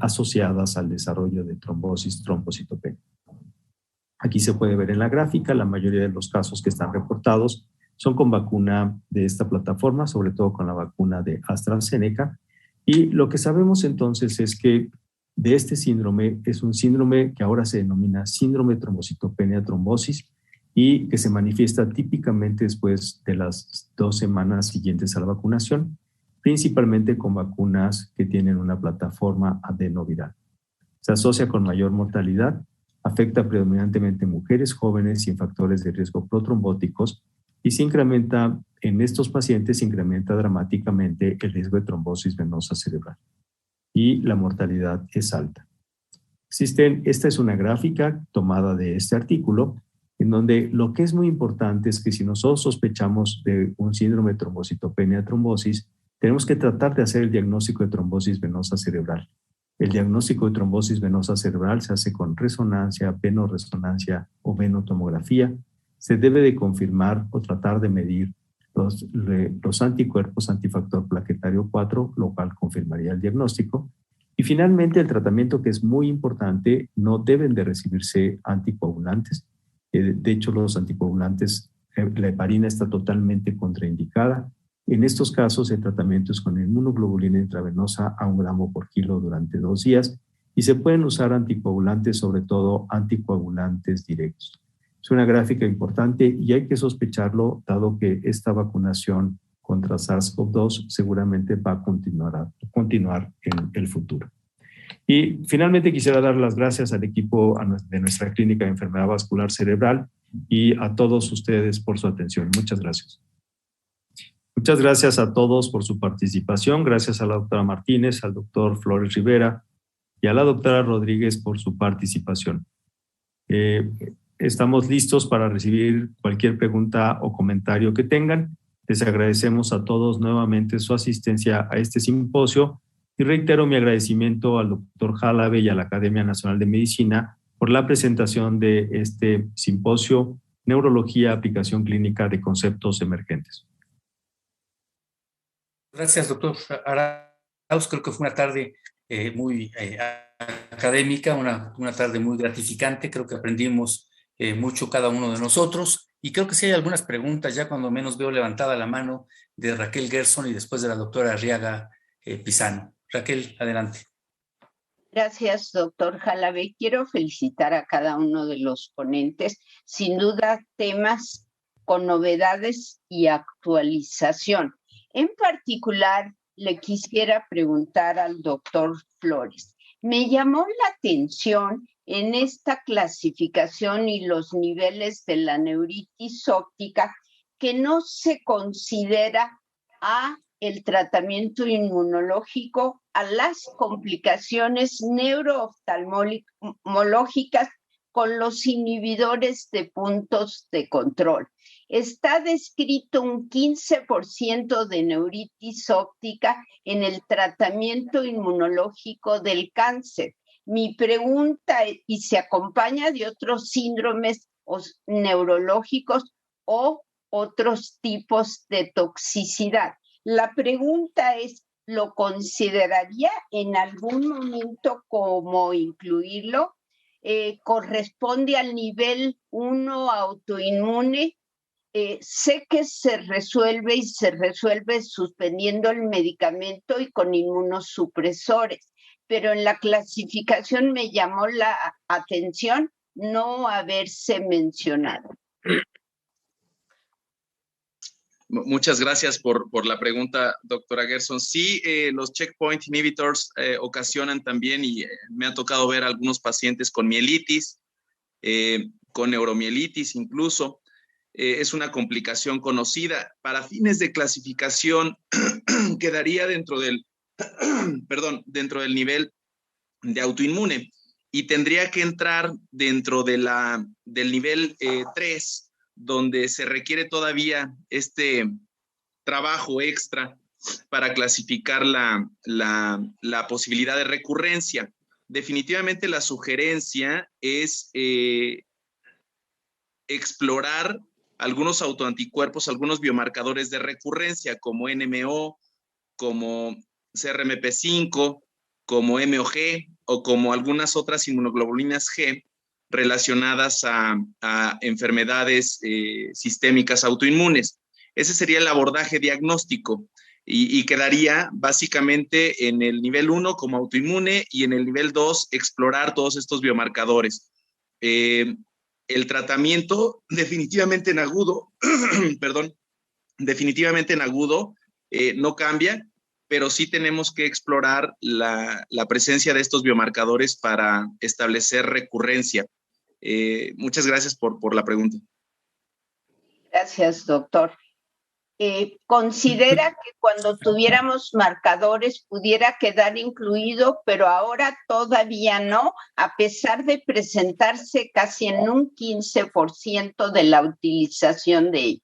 asociadas al desarrollo de trombosis trombocitopenia. Aquí se puede ver en la gráfica, la mayoría de los casos que están reportados son con vacuna de esta plataforma, sobre todo con la vacuna de AstraZeneca. Y lo que sabemos entonces es que de este síndrome es un síndrome que ahora se denomina síndrome trombocitopenia trombosis y que se manifiesta típicamente después de las 2 semanas siguientes a la vacunación, principalmente con vacunas que tienen una plataforma adenoviral. Se asocia con mayor mortalidad, afecta predominantemente mujeres jóvenes sin factores de riesgo protrombóticos y se incrementa, en estos pacientes se incrementa dramáticamente el riesgo de trombosis venosa cerebral y la mortalidad es alta. Esta es una gráfica tomada de este artículo en donde lo que es muy importante es que si nosotros sospechamos de un síndrome de trombocitopenia trombosis, tenemos que tratar de hacer el diagnóstico de trombosis venosa cerebral. El diagnóstico de trombosis venosa cerebral se hace con resonancia, venoresonancia o venotomografía. Se debe de confirmar o tratar de medir los anticuerpos antifactor plaquetario 4, lo cual confirmaría el diagnóstico. Y finalmente, el tratamiento, que es muy importante, no deben de recibirse anticoagulantes. De hecho, los anticoagulantes, la heparina está totalmente contraindicada. En estos casos, el tratamiento es con inmunoglobulina intravenosa a 1 gramo por kilo durante 2 días y se pueden usar anticoagulantes, sobre todo anticoagulantes directos. Es una gráfica importante y hay que sospecharlo, dado que esta vacunación contra SARS-CoV-2 seguramente va a continuar en el futuro. Y finalmente quisiera dar las gracias al equipo de nuestra clínica de enfermedad vascular cerebral y a todos ustedes por su atención. Muchas gracias. Muchas gracias a todos por su participación. Gracias a la doctora Martínez, al doctor Flores Rivera y a la doctora Rodríguez por su participación. Estamos listos para recibir cualquier pregunta o comentario que tengan. Les agradecemos a todos nuevamente su asistencia a este simposio y reitero mi agradecimiento al doctor Jalave y a la Academia Nacional de Medicina por la presentación de este simposio Neurología, Aplicación Clínica de Conceptos Emergentes. Gracias, doctor Arauz. Creo que fue una tarde muy académica, una tarde muy gratificante. Creo que aprendimos mucho cada uno de nosotros. Y creo que sí hay algunas preguntas, ya cuando menos veo levantada la mano de Raquel Gerson y después de la doctora Arriaga Pisano. Raquel, adelante. Gracias, doctor Jalave. Quiero felicitar a cada uno de los ponentes. Sin duda, temas con novedades y actualización. En particular, le quisiera preguntar al doctor Flores. Me llamó la atención en esta clasificación y los niveles de la neuritis óptica que no se considera a el tratamiento inmunológico, a las complicaciones neurooftalmológicas con los inhibidores de puntos de control. Está descrito un 15% de neuritis óptica en el tratamiento inmunológico del cáncer. Mi pregunta, y se acompaña de otros síndromes neurológicos o otros tipos de toxicidad. La pregunta es, ¿lo consideraría en algún momento como incluirlo? ¿Corresponde al nivel 1 autoinmune? Sé que se resuelve suspendiendo el medicamento y con inmunosupresores, pero en la clasificación me llamó la atención no haberse mencionado. Muchas gracias por la pregunta, doctora Gerson. Sí, los checkpoint inhibitors ocasionan también, y me ha tocado ver algunos pacientes con mielitis, con neuromielitis incluso. Es una complicación conocida. Para fines de clasificación, quedaría dentro del nivel de autoinmune y tendría que entrar dentro de del nivel 3, donde se requiere todavía este trabajo extra para clasificar la posibilidad de recurrencia. Definitivamente la sugerencia es explorar algunos autoanticuerpos, algunos biomarcadores de recurrencia como NMO, como CRMP5, como MOG o como algunas otras inmunoglobulinas G relacionadas a enfermedades sistémicas autoinmunes. Ese sería el abordaje diagnóstico y quedaría básicamente en el nivel 1 como autoinmune y en el nivel 2 explorar todos estos biomarcadores. El tratamiento definitivamente en agudo, perdón, definitivamente en agudo no cambia, pero sí tenemos que explorar la presencia de estos biomarcadores para establecer recurrencia. Muchas gracias por la pregunta. Gracias, doctor. ¿Considera que cuando tuviéramos marcadores pudiera quedar incluido, pero ahora todavía no, a pesar de presentarse casi en un 15% de la utilización de ellos?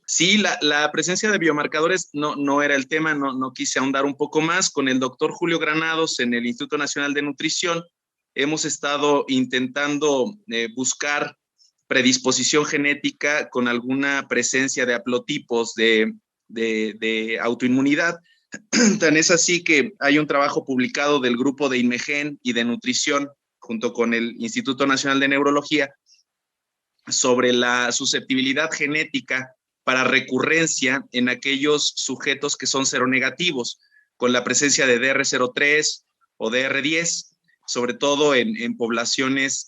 Sí, la presencia de biomarcadores no era el tema, no quise ahondar un poco más. Con el doctor Julio Granados en el Instituto Nacional de Nutrición hemos estado intentando buscar predisposición genética con alguna presencia de haplotipos de autoinmunidad. Tan es así que hay un trabajo publicado del grupo de INMEGEN y de nutrición junto con el Instituto Nacional de Neurología sobre la susceptibilidad genética para recurrencia en aquellos sujetos que son seronegativos, con la presencia de DR03 o DR10, sobre todo en poblaciones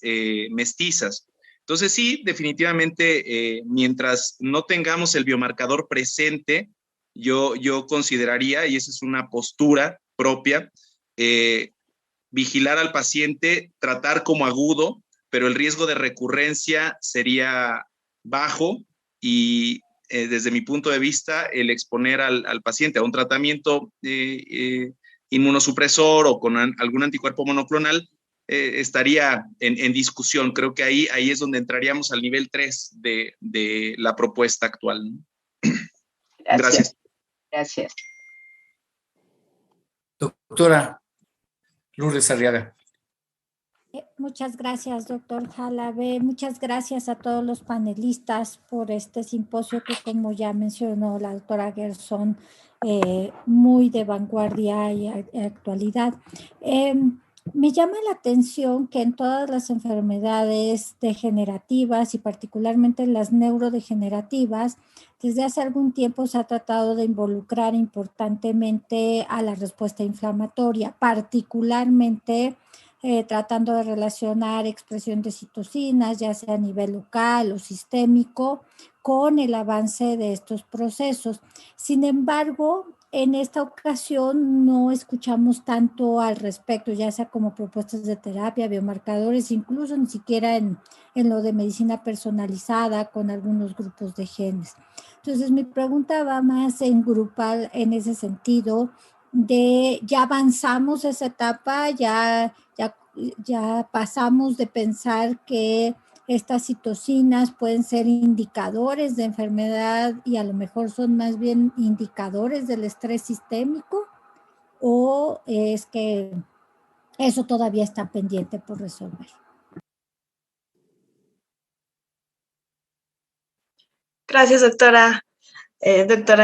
mestizas. Entonces sí, definitivamente, mientras no tengamos el biomarcador presente, yo consideraría, y esa es una postura propia, vigilar al paciente, tratar como agudo, pero el riesgo de recurrencia sería bajo y desde mi punto de vista, el exponer al paciente a un tratamiento inmunosupresor o con algún anticuerpo monoclonal estaría en discusión. Creo que ahí es donde entraríamos al nivel 3 de la propuesta actual. Gracias. Gracias. Doctora Lourdes Arriaga. Muchas gracias, doctor Jalabe. Muchas gracias a todos los panelistas por este simposio que, como ya mencionó la doctora Gerson, muy de vanguardia y actualidad. Me llama la atención que en todas las enfermedades degenerativas y particularmente las neurodegenerativas, desde hace algún tiempo se ha tratado de involucrar importantemente a la respuesta inflamatoria, particularmente tratando de relacionar expresión de citocinas, ya sea a nivel local o sistémico, con el avance de estos procesos. Sin embargo, en esta ocasión no escuchamos tanto al respecto, ya sea como propuestas de terapia, biomarcadores, incluso ni siquiera en lo de medicina personalizada con algunos grupos de genes. Entonces, mi pregunta va más en grupal en ese sentido de ya avanzamos esa etapa, ya pasamos de pensar que estas citocinas pueden ser indicadores de enfermedad y a lo mejor son más bien indicadores del estrés sistémico, o es que eso todavía está pendiente por resolver. Gracias, doctora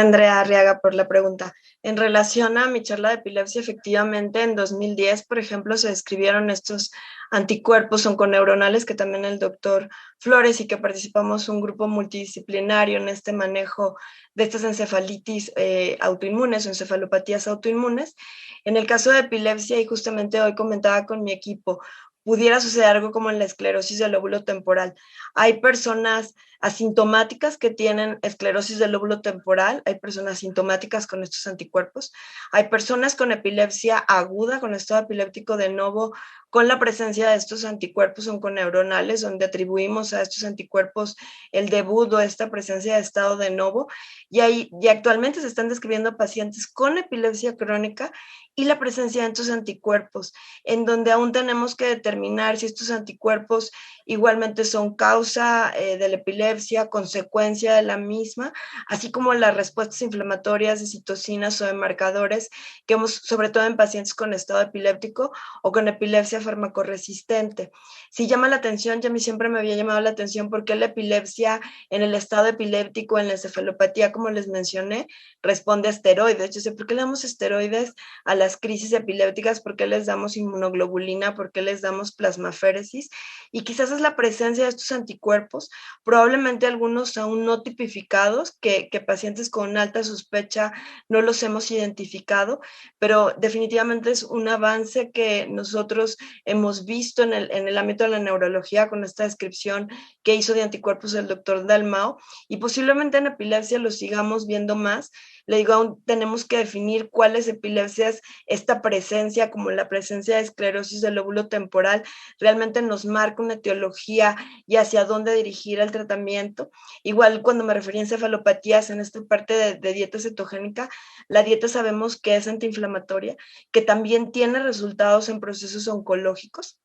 Andrea Arriaga, por la pregunta. En relación a mi charla de epilepsia, efectivamente, en 2010, por ejemplo, se describieron estos anticuerpos onconeuronales que también el doctor Flores y que participamos un grupo multidisciplinario en este manejo de estas encefalitis autoinmunes o encefalopatías autoinmunes. En el caso de epilepsia, y justamente hoy comentaba con mi equipo, pudiera suceder algo como en la esclerosis del lóbulo temporal. Hay personas asintomáticas que tienen esclerosis del lóbulo temporal, hay personas sintomáticas con estos anticuerpos, hay personas con epilepsia aguda, con estado epiléptico de novo, con la presencia de estos anticuerpos onconeuronales, donde atribuimos a estos anticuerpos el debut o esta presencia de estado de novo, y actualmente se están describiendo pacientes con epilepsia crónica y la presencia de estos anticuerpos, en donde aún tenemos que determinar si estos anticuerpos igualmente son causa de la epilepsia, consecuencia de la misma, así como las respuestas inflamatorias de citocinas o de marcadores que hemos, sobre todo en pacientes con estado epiléptico o con epilepsia farmacoresistente. Si llama la atención, ya a mí siempre me había llamado la atención porque la epilepsia en el estado epiléptico, en la encefalopatía, como les mencioné, responde a esteroides. Yo sé, ¿por qué le damos esteroides a las crisis epilépticas? ¿Por qué les damos inmunoglobulina? ¿Por qué les damos plasmaféresis? Y quizás es la presencia de estos anticuerpos, probablemente algunos aún no tipificados, que pacientes con alta sospecha no los hemos identificado, pero definitivamente es un avance que nosotros hemos visto en el ámbito de la neurología con esta descripción que hizo de anticuerpos el doctor Dalmau, y posiblemente en epilepsia lo sigamos viendo más. Le digo, aún tenemos que definir cuáles epilepsias esta presencia, como la presencia de esclerosis del lóbulo temporal, realmente nos marca una etiología y hacia dónde dirigir el tratamiento. Igual cuando me refería a encefalopatías en esta parte de dieta cetogénica, la dieta sabemos que es antiinflamatoria, que también tiene resultados en procesos oncológicos.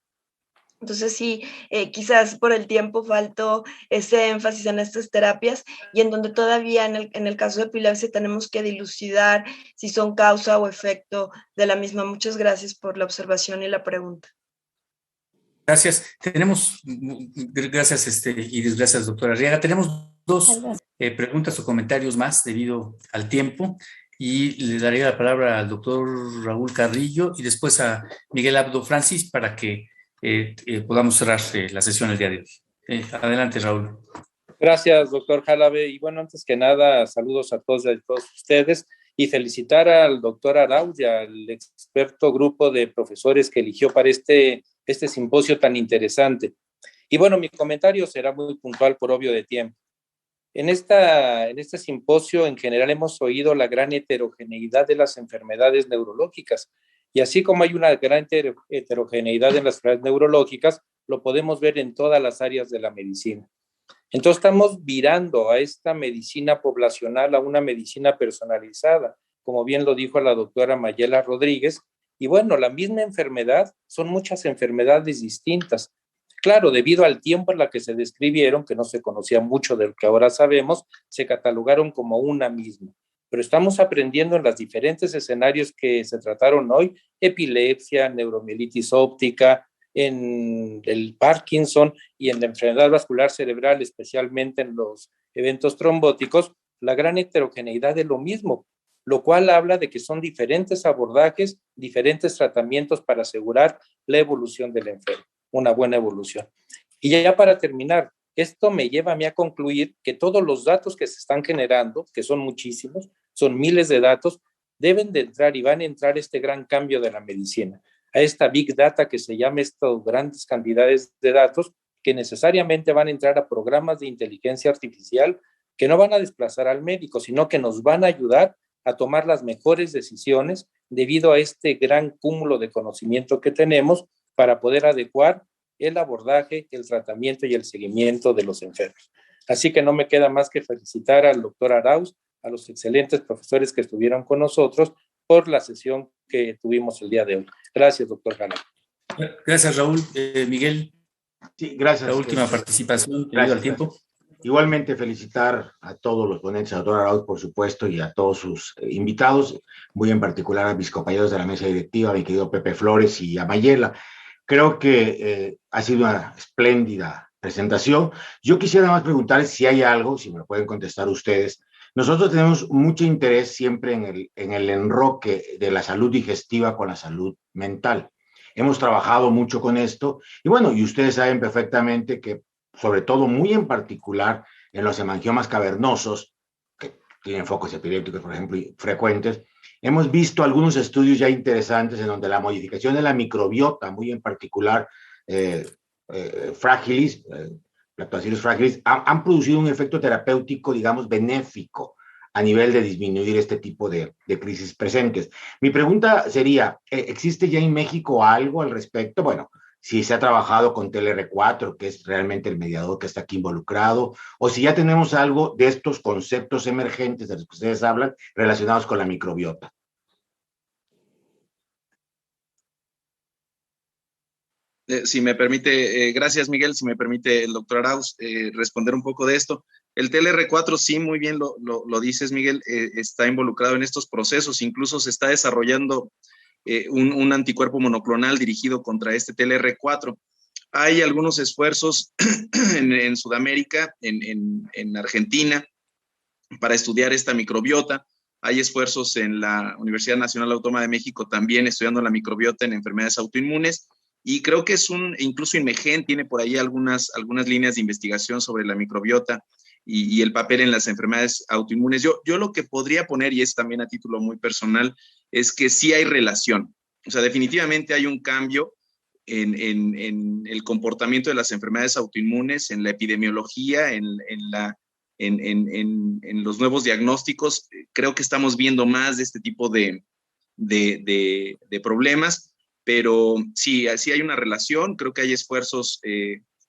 Entonces sí, quizás por el tiempo faltó ese énfasis en estas terapias y en donde todavía en el caso de epilepsia tenemos que dilucidar si son causa o efecto de la misma. Muchas gracias por la observación y la pregunta. Gracias. Gracias, Iris, gracias, doctora Arriaga. Tenemos dos preguntas o comentarios más debido al tiempo y le daría la palabra al doctor Raúl Carrillo y después a Miguel Abdo Francis para que podamos cerrar la sesión el día de hoy. Adelante, Raúl. Gracias, doctor Jalabe. Y bueno, antes que nada, saludos a todos ustedes y felicitar al doctor Arauz y al experto grupo de profesores que eligió para este simposio tan interesante. Y bueno, mi comentario será muy puntual por obvio de tiempo. En este simposio, en general, hemos oído la gran heterogeneidad de las enfermedades neurológicas. Y así como hay una gran heterogeneidad en las enfermedades neurológicas, lo podemos ver en todas las áreas de la medicina. Entonces estamos virando a esta medicina poblacional a una medicina personalizada, como bien lo dijo la doctora Mayela Rodríguez. Y bueno, la misma enfermedad, son muchas enfermedades distintas. Claro, debido al tiempo en la que se describieron, que no se conocía mucho de lo que ahora sabemos, se catalogaron como una misma. Pero estamos aprendiendo en los diferentes escenarios que se trataron hoy, epilepsia, neuromielitis óptica, en el Parkinson y en la enfermedad vascular cerebral, especialmente en los eventos trombóticos, la gran heterogeneidad de lo mismo, lo cual habla de que son diferentes abordajes, diferentes tratamientos para asegurar la evolución del enfermo, una buena evolución. Y ya para terminar, esto me lleva a mí a concluir que todos los datos que se están generando, que son muchísimos, son miles de datos, deben de entrar y van a entrar este gran cambio de la medicina, a esta Big Data que se llama estas grandes cantidades de datos que necesariamente van a entrar a programas de inteligencia artificial que no van a desplazar al médico, sino que nos van a ayudar a tomar las mejores decisiones debido a este gran cúmulo de conocimiento que tenemos para poder adecuar el abordaje, el tratamiento y el seguimiento de los enfermos. Así que no me queda más que felicitar al doctor Arauz, a los excelentes profesores que estuvieron con nosotros por la sesión que tuvimos el día de hoy. Gracias, doctor Jalabe. Gracias, Raúl. Miguel. Sí, gracias. La última participación debido al tiempo. Igualmente felicitar a todos los ponentes, al doctor Arauz, por supuesto, y a todos sus invitados, muy en particular a mis compañeros de la mesa directiva, a mi querido Pepe Flores y a Mayela. Creo que ha sido una espléndida presentación. Yo quisiera más preguntar si hay algo, si me lo pueden contestar ustedes. Nosotros tenemos mucho interés siempre en el enroque de la salud digestiva con la salud mental. Hemos trabajado mucho con esto y bueno, y ustedes saben perfectamente que sobre todo muy en particular en los hemangiomas cavernosos, que tienen focos epilépticos, por ejemplo, frecuentes, hemos visto algunos estudios ya interesantes en donde la modificación de la microbiota, muy en particular Fragilis, Lactobacillus fragilis, han producido un efecto terapéutico, digamos, benéfico a nivel de disminuir este tipo de crisis presentes. Mi pregunta sería, ¿existe ya en México algo al respecto? Bueno, si se ha trabajado con TLR4, que es realmente el mediador que está aquí involucrado, o si ya tenemos algo de estos conceptos emergentes de los que ustedes hablan relacionados con la microbiota. Si me permite, gracias Miguel, si me permite el doctor Arauz responder un poco de esto. El TLR4, sí, muy bien lo dices, Miguel, está involucrado en estos procesos, incluso se está desarrollando un anticuerpo monoclonal dirigido contra este TLR4. Hay algunos esfuerzos en Sudamérica, en Argentina, para estudiar esta microbiota. Hay esfuerzos en la Universidad Nacional Autónoma de México también estudiando la microbiota en enfermedades autoinmunes. Y creo que incluso INMEGEN tiene por ahí algunas líneas de investigación sobre la microbiota y el papel en las enfermedades autoinmunes. Yo lo que podría poner, y es también a título muy personal, es que sí hay relación. O sea, definitivamente hay un cambio en el comportamiento de las enfermedades autoinmunes, en la epidemiología, en los nuevos diagnósticos. Creo que estamos viendo más de este tipo de problemas. Pero sí hay una relación, creo que hay esfuerzos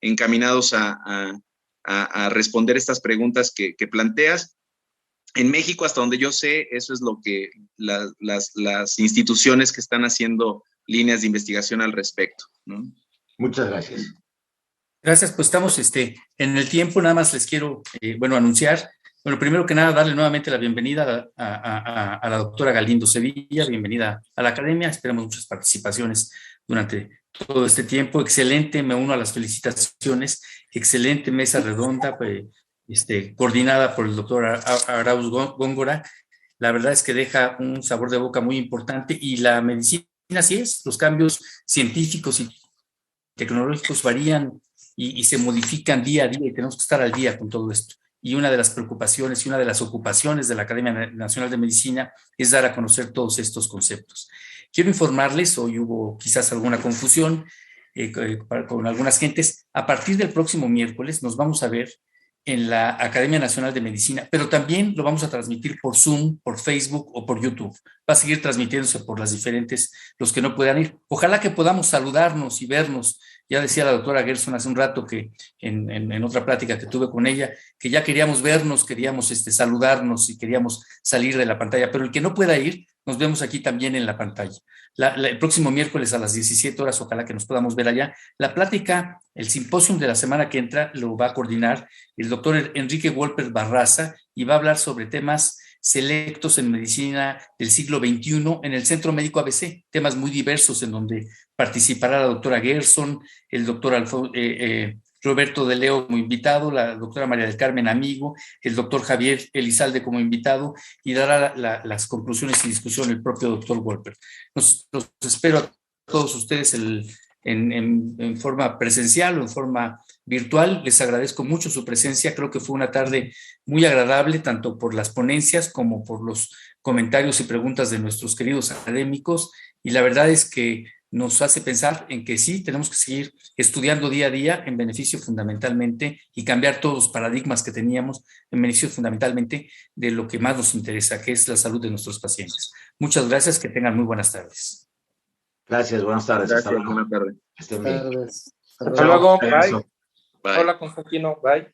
encaminados a responder estas preguntas que planteas. En México, hasta donde yo sé, eso es lo que las instituciones que están haciendo líneas de investigación al respecto, ¿no? Muchas gracias. Gracias, pues estamos en el tiempo, nada más les quiero, anunciar. Bueno, primero que nada, darle nuevamente la bienvenida a la doctora Galindo Sevilla, bienvenida a la academia, esperamos muchas participaciones durante todo este tiempo. Excelente, me uno a las felicitaciones, excelente mesa redonda, coordinada por el doctor Arauz Góngora. La verdad es que deja un sabor de boca muy importante y la medicina así es, los cambios científicos y tecnológicos varían y se modifican día a día y tenemos que estar al día con todo esto. Y una de las preocupaciones y una de las ocupaciones de la Academia Nacional de Medicina es dar a conocer todos estos conceptos. Quiero informarles, hoy hubo quizás alguna confusión con algunas gentes, a partir del próximo miércoles nos vamos a ver en la Academia Nacional de Medicina, pero también lo vamos a transmitir por Zoom, por Facebook o por YouTube. Va a seguir transmitiéndose por las diferentes, los que no puedan ir. Ojalá que podamos saludarnos y vernos. Ya decía la doctora Gerson hace un rato que en otra plática que tuve con ella, que ya queríamos vernos, queríamos saludarnos y queríamos salir de la pantalla, pero el que no pueda ir, nos vemos aquí también en la pantalla. El próximo miércoles a las 17 horas, ojalá que nos podamos ver allá. La plática, el simposio de la semana que entra, lo va a coordinar el doctor Enrique Wolper Barraza y va a hablar sobre temas selectos en medicina del siglo XXI en el Centro Médico ABC, temas muy diversos en donde participará la doctora Gerson, el doctor Roberto de Leo como invitado, la doctora María del Carmen Amigo, el doctor Javier Elizalde como invitado y dará las conclusiones y discusión el propio doctor Wolper. Los espero a todos ustedes en forma presencial o en forma virtual. Les agradezco mucho su presencia. Creo que fue una tarde muy agradable, tanto por las ponencias como por los comentarios y preguntas de nuestros queridos académicos. Y la verdad es que nos hace pensar en que sí, tenemos que seguir estudiando día a día en beneficio fundamentalmente y cambiar todos los paradigmas que teníamos en beneficio fundamentalmente de lo que más nos interesa, que es la salud de nuestros pacientes. Muchas gracias, que tengan muy buenas tardes. Gracias, buenas tardes. Gracias, buenas tardes. Hasta luego, bye. Hola, Constantino, bye.